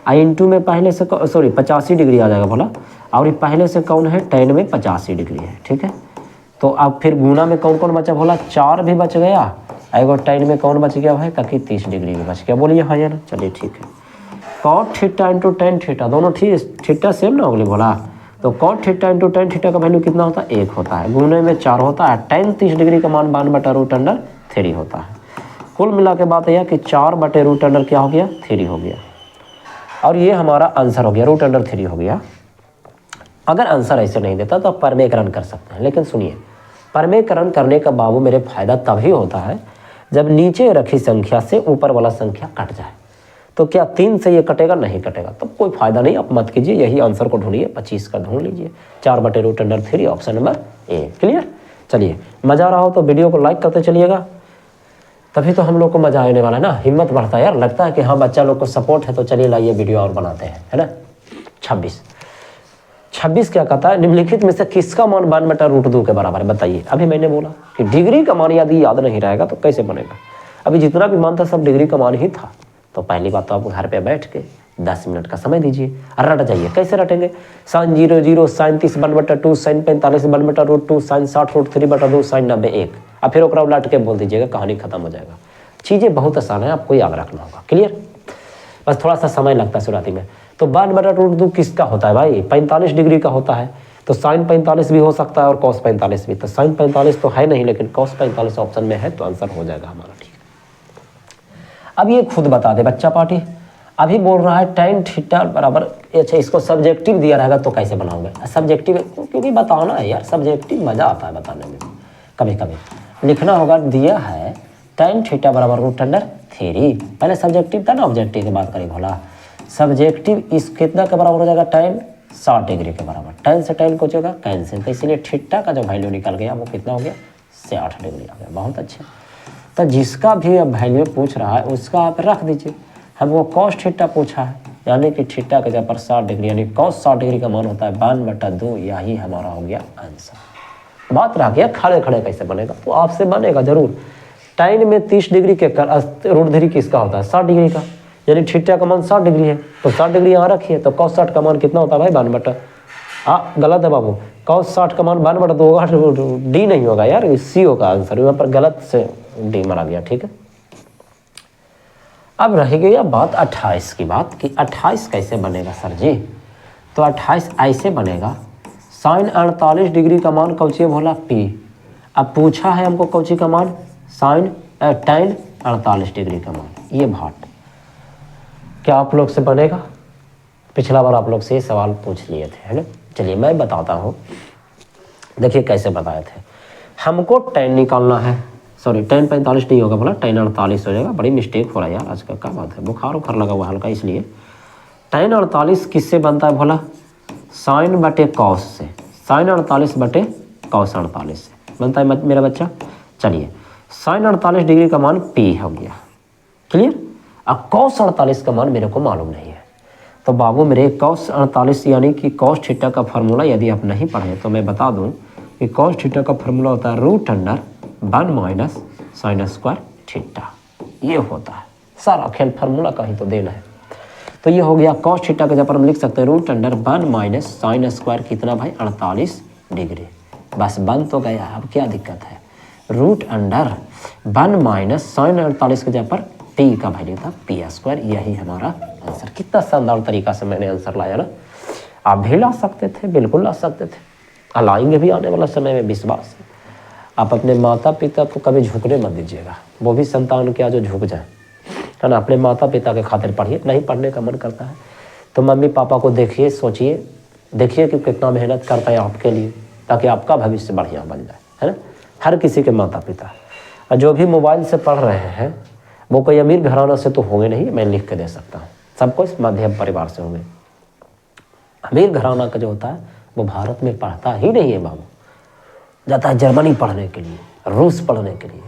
इंटू में पहले से 85 डिग्री आ जाएगा बोला, और ये पहले से कौन है, tan में 85 डिग्री है, ठीक है। तो अब फिर गुना में कौन कौन बचा बोला, 4 भी बच गया, एगो tan में कौन बच गया भाई, ताकि 30 डिग्री भी बच गया। बोलिए हाँ या ना, चलिए ठीक है। cot theta into tan theta दोनों थीटा सेम ना होगी बोला, तो cot theta into tan theta का वैल्यू कितना होता है, 1 होता है। गुने में 4 होता है, tan 30 डिग्री का मान 1/√3 होता है। कुल मिला के बात यह कि 4/√3 क्या हो गया, 3 हो गया, और ये हमारा आंसर हो गया, √3 हो गया। अगर आंसर ऐसे नहीं देता तो आप परमेकरण कर सकते हैं, लेकिन सुनिए, परमेकरण करने का बाबू मेरे फायदा तभी होता है जब नीचे रखी संख्या से ऊपर वाला संख्या कट जाए। तो क्या 3 से ये कटेगा, नहीं कटेगा, तो कोई फायदा नहीं, आप मत कीजिए, यही आंसर को ढूंढिए, 25 का ढूंढ लीजिए, 4/√3, ऑप्शन नंबर ए। क्लियर। चलिए, मजा आ रहा हो तो वीडियो को लाइक करते चलिएगा, तभी तो हम लोग को मजा आने वाला है ना, हिम्मत बढ़ता है यार, लगता है कि हाँ बच्चा लोग को सपोर्ट है, तो चलिए लाइए वीडियो और बनाते हैं, है ना। 26 क्या कहता है, निम्नलिखित में से किसका मान 1/√2 के बराबर है, बताइए। अभी मैंने बोला कि डिग्री का मान यदि याद नहीं रहेगा तो कैसे बनेगा। अभी जितना भी मान था सब डिग्री का मान ही था। तो पहली बात तो आप घर पे बैठ के 10 मिनट का समय दीजिए और रट जाइए। कैसे रटेंगे, sin 0 sin 30 1/2, sin 45 1/√2, sin 60 √3/2, sin 90 1, और फिर ओकरा उलट के बोल दीजिएगा, कहानी खत्म हो जाएगा। चीज़ें बहुत आसान है, आपको याद रखना होगा। क्लियर। बस थोड़ा सा समय लगता है शुरुआती में। तो 1/√2 किसका होता है भाई, 45 डिग्री का होता है। तो sin 45 भी हो सकता है और cos 45 भी। तो sin 45 तो है नहीं, लेकिन cos 45 ऑप्शन में है, तो आंसर हो जाएगा हमारा, ठीक है। अब ये खुद बता दे बच्चा पार्टी, अभी बोल रहा है tan थीटा बराबर, अच्छा इसको सब्जेक्टिव दिया रहेगा तो कैसे बनाओगे, सब्जेक्टिव क्योंकि बताना है यार, सब्जेक्टिव मज़ा आता है बताने में। कभी कभी लिखना होगा, दिया है tan थीटा बराबर √3, पहले सब्जेक्टिव था ना, ऑब्जेक्टिव की बात करें भोला। सब्जेक्टिव इस कितना के बराबर हो जाएगा, tan 60 डिग्री के बराबर। tan से tan को होगा कैंसिल, तो इसीलिए थीटा का जो वैल्यू निकल गया वो कितना हो गया, 60 डिग्री आ गया। बहुत अच्छे। तो जिसका भी अब वैल्यू पूछ रहा है उसका आप रख दीजिए। हम वो cos थीटा पूछा है, यानी कि थीटा के जगह पर 60 डिग्री, यानी cos 60 डिग्री का मान होता है 1/2, यही हमारा हो गया आंसर। बात रह गया खड़े खड़े कैसे बनेगा, तो आपसे बनेगा जरूर। tan में 30 डिग्री के √3 किसका होता है, 60 डिग्री का, यानी थीटा का मान 60 डिग्री है, तो 60 डिग्री यहाँ रखिए, तो cos 60 का मान कितना होता है भाई, 1/2। हाँ गलत है बाबू, cos 60 का मान 1/2 होगा, डी नहीं होगा यार, सी होगा आंसर, यहाँ पर गलत से डी मारा गया, ठीक है। अब रह गई बात 28 की बात, कि 28 कैसे बनेगा सर जी। तो 28 ऐसे बनेगा, sin 48 डिग्री का मान कौची बोला, P। अब पूछा है हमको कौची का मान, tan 48 डिग्री का मान, ये भाट। क्या आप लोग से बनेगा, पिछला बार आप लोग से ये सवाल पूछ लिए थे, है ना। चलिए मैं बताता हूँ, देखिए कैसे बताए थे। हमको tan निकालना है, सॉरी tan 45 नहीं होगा बोला, tan 48 हो जाएगा। बड़ी मिस्टेक हो रहा है यार आज का, क्या बात है, बुखार उखार लगा हुआ हल्का, इसलिए tan 48 किससे बनता है बोला, sin/cos से, sin 48/cos 48 से बनता है मेरा बच्चा। चलिए sin 48 डिग्री का मान P हो गया, क्लियर। अब cos 48 का मान मेरे को मालूम नहीं है, तो बाबू मेरे cos 48 यानी कि cos थीटा का फार्मूला यदि आप नहीं पढ़े तो मैं बता दूं कि cos थीटा का फार्मूला होता है √1 - sin² थीटा, ये होता है सारा खेल, फार्मूला का ही तो देना है। तो ये हो गया cos थीटा के जगह पर हम लिख सकते हैं √1 - sin² कितना भाई, 48 डिग्री। बस बन तो गया, अब क्या दिक्कत है, √1 - sin 48 के जगह पर P का वैल्यू था P², यही हमारा आंसर। कितना शानदार तरीका से मैंने आंसर लाया ना, आप भी ला सकते थे, बिल्कुल ला सकते थे, लाएंगे भी आने वाला समय में, विश्वास है। आप अपने माता पिता को कभी झुकने मत दीजिएगा, वो भी संतान के जो झुक जाए, है ना। अपने माता पिता के खातिर पढ़िए, नहीं पढ़ने का मन करता है तो मम्मी पापा को देखिए, सोचिए, देखिए कि कितना मेहनत करता है आपके लिए, ताकि आपका भविष्य बढ़िया बन जाए, है ना। हर किसी के माता पिता, और जो भी मोबाइल से पढ़ रहे हैं वो कोई अमीर घराना से तो होंगे नहीं, मैं लिख के दे सकता हूँ, सबको इस मध्यम परिवार से होंगे। अमीर घराना का जो होता है वो भारत में पढ़ता ही नहीं है बाबू, जाता है जर्मनी पढ़ने के लिए, रूस पढ़ने के लिए,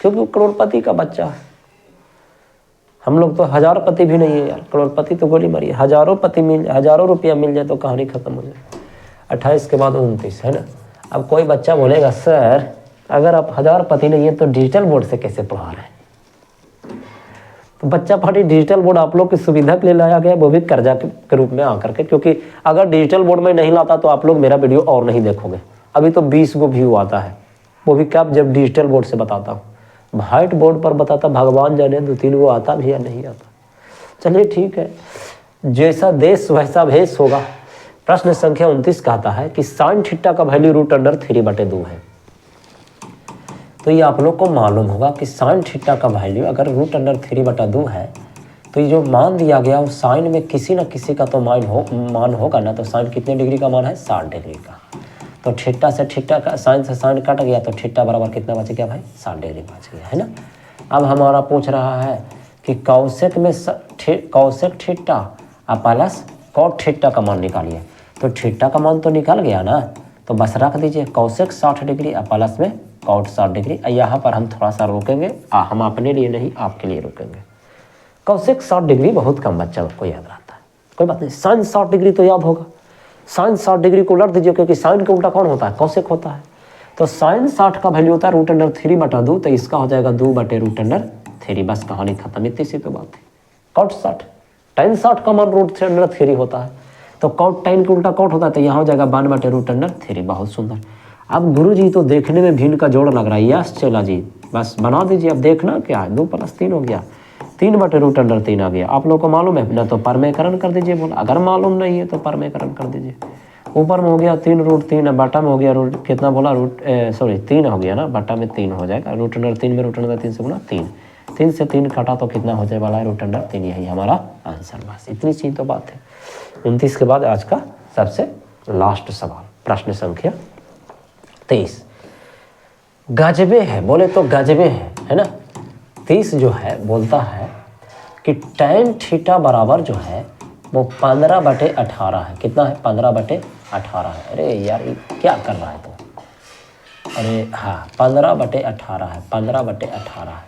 क्योंकि वो करोड़पति का बच्चा हम लोग तो हजारपति भी नहीं है यार, करोड़पति तो गोली मारी, हजारों पति मिल, हजारों रुपया मिल जाए तो कहानी खत्म हो जाए। 28 के बाद 29 है ना। अब कोई बच्चा बोलेगा सर अगर आप हजारपति नहीं है तो डिजिटल बोर्ड से कैसे पढ़ा रहे हैं? तो बच्चा पार्टी डिजिटल बोर्ड आप लोग की सुविधा के लिए लाया गया, वो भी कर्जा के रूप में आकर के, क्योंकि अगर डिजिटल बोर्ड में नहीं लाता तो आप लोग मेरा वीडियो और नहीं देखोगे। अभी तो 20 गो व्यू आता है, वो भी कब जब डिजिटल बोर्ड से बताता हूँ। व्हाइट बोर्ड पर बताता भगवान जाने 2-3 गो आता भी या नहीं आता। चलिए ठीक है, जैसा देश वैसा भेष होगा। प्रश्न संख्या 29 कहता है कि साइन थीटा का वैल्यू √3/2 है। तो ये आप लोग को मालूम होगा कि साइन थीटा का वैल्यू अगर √3/2 है तो ये जो मान दिया गया वो साइन में किसी न किसी का तो मान होगा ना। तो साइन कितने डिग्री का मान है? 60 डिग्री का। तो थीटा से थीटा का, साइन से साइन कट गया तो थीटा बराबर कितना बच गया भाई? 60 डिग्री बच गया है ना। अब हमारा पूछ रहा है कि कौशिक में cosec theta plus cot theta का मान निकालिए। तो थीटा का मान तो निकल गया ना, तो बस रख दीजिए कौशिक 60 डिग्री प्लस में कॉट 60 डिग्री। यहाँ पर हम थोड़ा सा रोकेंगे, हम अपने लिए नहीं आपके लिए रोकेंगे। कौशिक 60 डिग्री बहुत कम बच्चा को याद रहता है, कोई बात नहीं। साइन 60 डिग्री तो याद होगा, साइन 60 डिग्री को उलट दीजिए, क्योंकि साइन के उल्टा कौन होता है? कौशिक होता है। तो साइन 60 का वैल्यू होता है √3/2, तो इसका हो जाएगा 2/√3। बस कहानी खत्म, इतनी सी तो बात है। कॉट 60, tan 60 का मान √3 होता है, तो कॉट tan के उल्टा कॉट होता है, तो यहाँ हो जाएगा 1/√3। बहुत सुंदर। अब गुरुजी तो देखने में भिन्न का जोड़ लग रहा है, यस चला जी, बस बना दीजिए। अब देखना क्या है, 2 + 3 हो गया, 3/√3 आ गया। आप लोग को मालूम है ना तो परमेकरण कर दीजिए बोला, अगर मालूम नहीं है तो परमेकरण कर दीजिए। ऊपर में हो गया 3√3, बटा में हो गया कितना बोला 3 हो गया ना, बटा में 3 हो जाएगा। √3 में √3 से गुना 3 से 3 काटा तो कितना हो जाए वाला है? √3। यही हमारा आंसर। बस इतनी सी तो बात है। 29 के बाद आज का सबसे लास्ट सवाल, प्रश्न संख्या 23। गजबे है, बोले तो गजबे है ना। 30 जो है बोलता है कि tan थीटा बराबर जो है वो 15/18 है। कितना है? 15/18 है। अरे यार ये क्या कर रहा है तो? अरे हाँ 15/18 है, 15/18 है।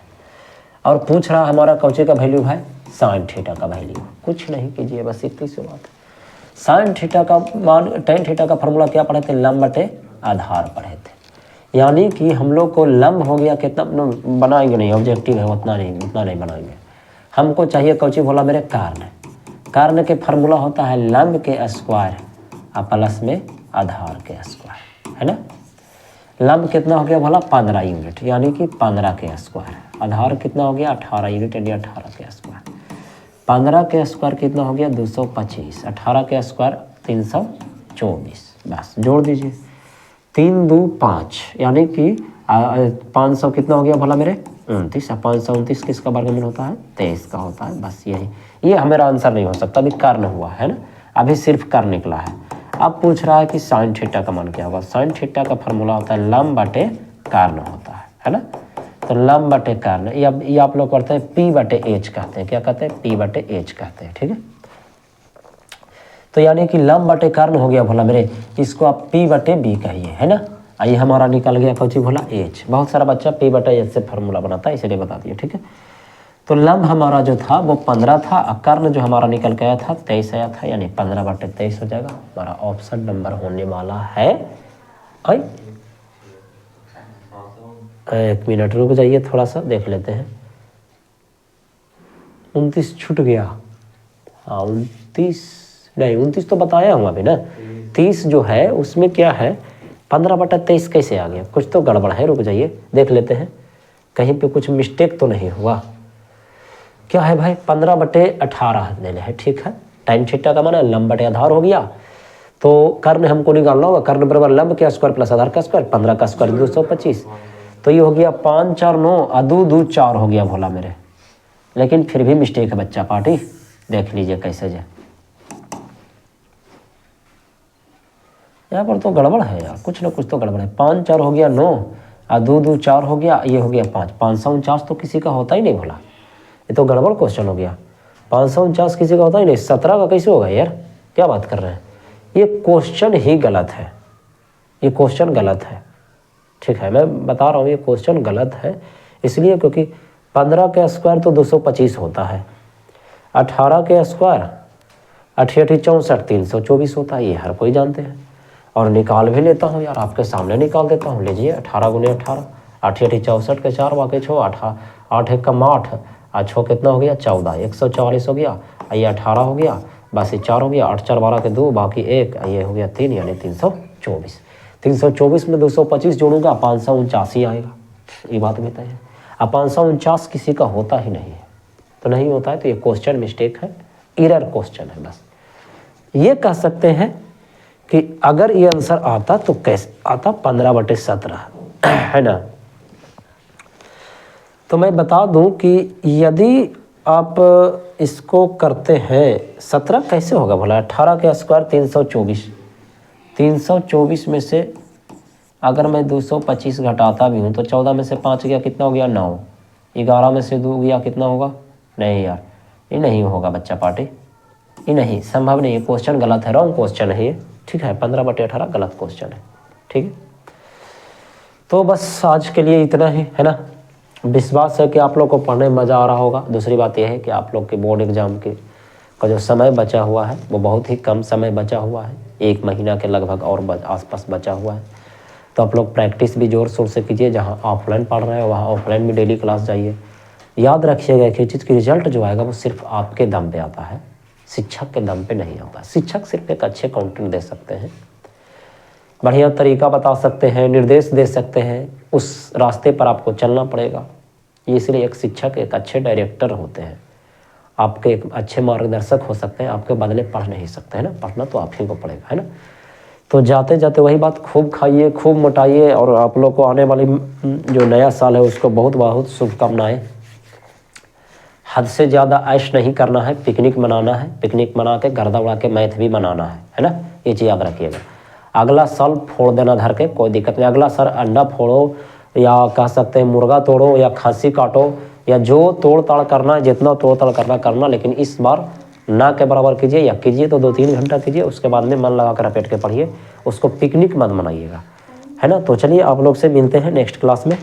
और पूछ रहा हमारा कौचे का वैल्यू है? साइन थीटा का वैल्यू। कुछ नहीं कीजिए, बस इतनी सी बात है। साइन थीटा का मान, tan थीटा का फॉर्मूला क्या पढ़े थे? लंब बटे आधार पढ़े थे। यानी कि हम लोग को लंब हो गया कितना बनाएंगे नहीं, ऑब्जेक्टिव है उतना नहीं बनाएंगे। हमको चाहिए कौची बोला मेरे? कारण के फार्मूला होता है लंब के स्क्वायर प्लस में आधार के स्क्वायर, है ना। लंब कितना हो गया बोला? 15 यूनिट, यानी कि 15 के स्क्वायर। आधार कितना हो गया? 18 यूनिट, यानी 18 के स्क्वायर। 15 के स्क्वायर कितना हो गया? 225। 18 के स्क्वायर 324। बस जोड़ दीजिए, 3 2 5, यानी कि 500 कितना हो गया भला मेरे? 29। 529 किसका वर्गमूल होता है? 23 का होता है। बस यही, ये हमारा आंसर नहीं हो सकता, अभी कर्ण हुआ है ना, अभी सिर्फ कर्ण निकला है। अब पूछ रहा है कि साइन थीटा का मान क्या होगा? साइन थीटा का फॉर्मूला होता है लंब बटे कर्ण होता है ना। तो लंब बटे कर्ण, ये आप लोग करते हैं P/H कहते हैं। क्या कहते हैं? P/H कहते हैं, ठीक है। तो यानी कि लंब बटे कर्ण हो गया भोला मेरे, इसको आप P/B कहिए, है ना। ये हमारा निकल गया कौची भोला? H। बहुत सारा बच्चा P/H से फार्मूला बनाता है, इसलिए बता दिए, ठीक है। तो लंब हमारा जो था वो 15 था, कर्ण जो हमारा निकल गया था 23 आया था, यानी 15/23 हो जाएगा। हमारा ऑप्शन नंबर होने वाला है। 1 मिनट रुक जाइए, थोड़ा सा देख लेते हैं। 29 छूट गया। हाँ 29 तो बताया हूँ अभी ना। 30 जो है उसमें क्या है? 15/23 कैसे आ गया? कुछ तो गड़बड़ है, रुक जाइए देख लेते हैं, कहीं पे कुछ मिस्टेक तो नहीं हुआ। क्या है भाई? 15/18 ले ले है, ठीक है। tan थीटा का माना लंब बटे आधार हो गया, तो कर्ण हमको निकालना होगा। कर्ण बराबर लंब के स्क्वायर प्लस आधार का स्क्वायर, 15 का स्क्वायर 225। तो ये हो गया 5 4 9, 2 2 4 हो गया भोला मेरे। लेकिन फिर भी मिस्टेक है बच्चा पार्टी, देख लीजिए कैसे जाए। यहाँ पर तो गड़बड़ है यार, कुछ ना कुछ तो गड़बड़ है। 5 4 हो गया 9, 2 2 4 हो गया, ये हो गया 5। 549 तो किसी का होता ही नहीं भोला, ये तो गड़बड़ क्वेश्चन हो गया। 549 किसी का होता ही नहीं। 17 का कैसे होगा यार? क्या बात कर रहे हैं? ये क्वेश्चन ही गलत है, ये क्वेश्चन गलत है, ठीक है। मैं बता रहा हूँ ये क्वेश्चन गलत है, इसलिए क्योंकि 15 के स्क्वायर तो 225 होता है, 18 के स्क्वायर 88 64 324 होता है, ये हर कोई जानते हैं। और निकाल भी लेता हूँ यार, आपके सामने निकाल देता हूँ। लीजिए 18 गुने 18, 88 64 के 4 वाके 6, 8 एक कम 8 और 6 कितना हो गया 14, 144 हो गया। ये 18 हो गया, बस ये 4 हो गया, 8 4 12 के 2 बाकी 1, ये हो गया 3 यानी 324। 324 में 225 जोड़ूंगा 549 आएगा, ये बात भी तय है। अब 549 किसी का होता ही नहीं है, तो नहीं होता है तो ये क्वेश्चन मिस्टेक है, एरर क्वेश्चन है। बस ये कह सकते हैं कि अगर ये आंसर आता तो कैसे आता, 15/17 है ना। तो मैं बता दूं कि यदि आप इसको करते हैं 17 कैसे होगा भला, 18 के स्क्वायर 324, 324 में से अगर मैं 225 घटाता भी हूँ तो 14 में से 5 गया कितना हो गया 9, 11 में से 2 गया कितना होगा, नहीं यार ये नहीं होगा बच्चा पार्टी, ये नहीं, संभव नहीं है, क्वेश्चन गलत है, रॉन्ग क्वेश्चन है ये, ठीक है। 15/18 गलत क्वेश्चन है, ठीक है। तो बस आज के लिए इतना ही है ना। विश्वास है कि आप लोग को पढ़ने में मज़ा आ रहा होगा। दूसरी बात यह है कि आप लोग के बोर्ड एग्ज़ाम के का जो समय बचा हुआ है वो बहुत ही कम समय बचा हुआ है, 1 महीना के लगभग और आसपास बचा हुआ है। तो आप लोग प्रैक्टिस भी ज़ोर शोर से कीजिए, जहाँ ऑफलाइन पढ़ रहे हैं वहाँ ऑफलाइन भी डेली क्लास जाइए। याद रखिएगा कि चीज़ की रिजल्ट जो आएगा वो सिर्फ आपके दम पे आता है, शिक्षक के दम पे नहीं आता। शिक्षक सिर्फ एक अच्छे कंटेंट दे सकते हैं, बढ़िया तरीका बता सकते हैं, निर्देश दे सकते हैं, उस रास्ते पर आपको चलना पड़ेगा। इसलिए एक शिक्षक एक अच्छे डायरेक्टर होते हैं, आपके एक अच्छे मार्गदर्शक हो सकते हैं, आपके बदले पढ़ नहीं सकते हैं ना, पढ़ना तो आप ही को पड़ेगा, है ना। तो जाते जाते वही बात, खूब खाइए खूब मोटाइए, और आप लोग को आने वाली जो नया साल है उसको बहुत बहुत शुभकामनाएं। हद से ज़्यादा ऐश नहीं करना है, पिकनिक मनाना है, पिकनिक मना के गर्दा उड़ा के मैथ भी मनाना है ना, ये चीज़ याद रखिएगा। अगला साल फोड़ देना धर के, कोई दिक्कत नहीं। अगला साल अंडा फोड़ो या कह सकते हैं मुर्गा तोड़ो या खस्सी काटो या जो तोड़ ताड़ करना है, जितना तोड़ ताड़ करना, लेकिन इस बार ना के बराबर कीजिए, या कीजिए तो 2-3 घंटा कीजिए, उसके बाद में मन लगा कर रपेट के पढ़िए, उसको पिकनिक मत मनाइएगा, है ना। तो चलिए आप लोग से मिलते हैं नेक्स्ट क्लास में।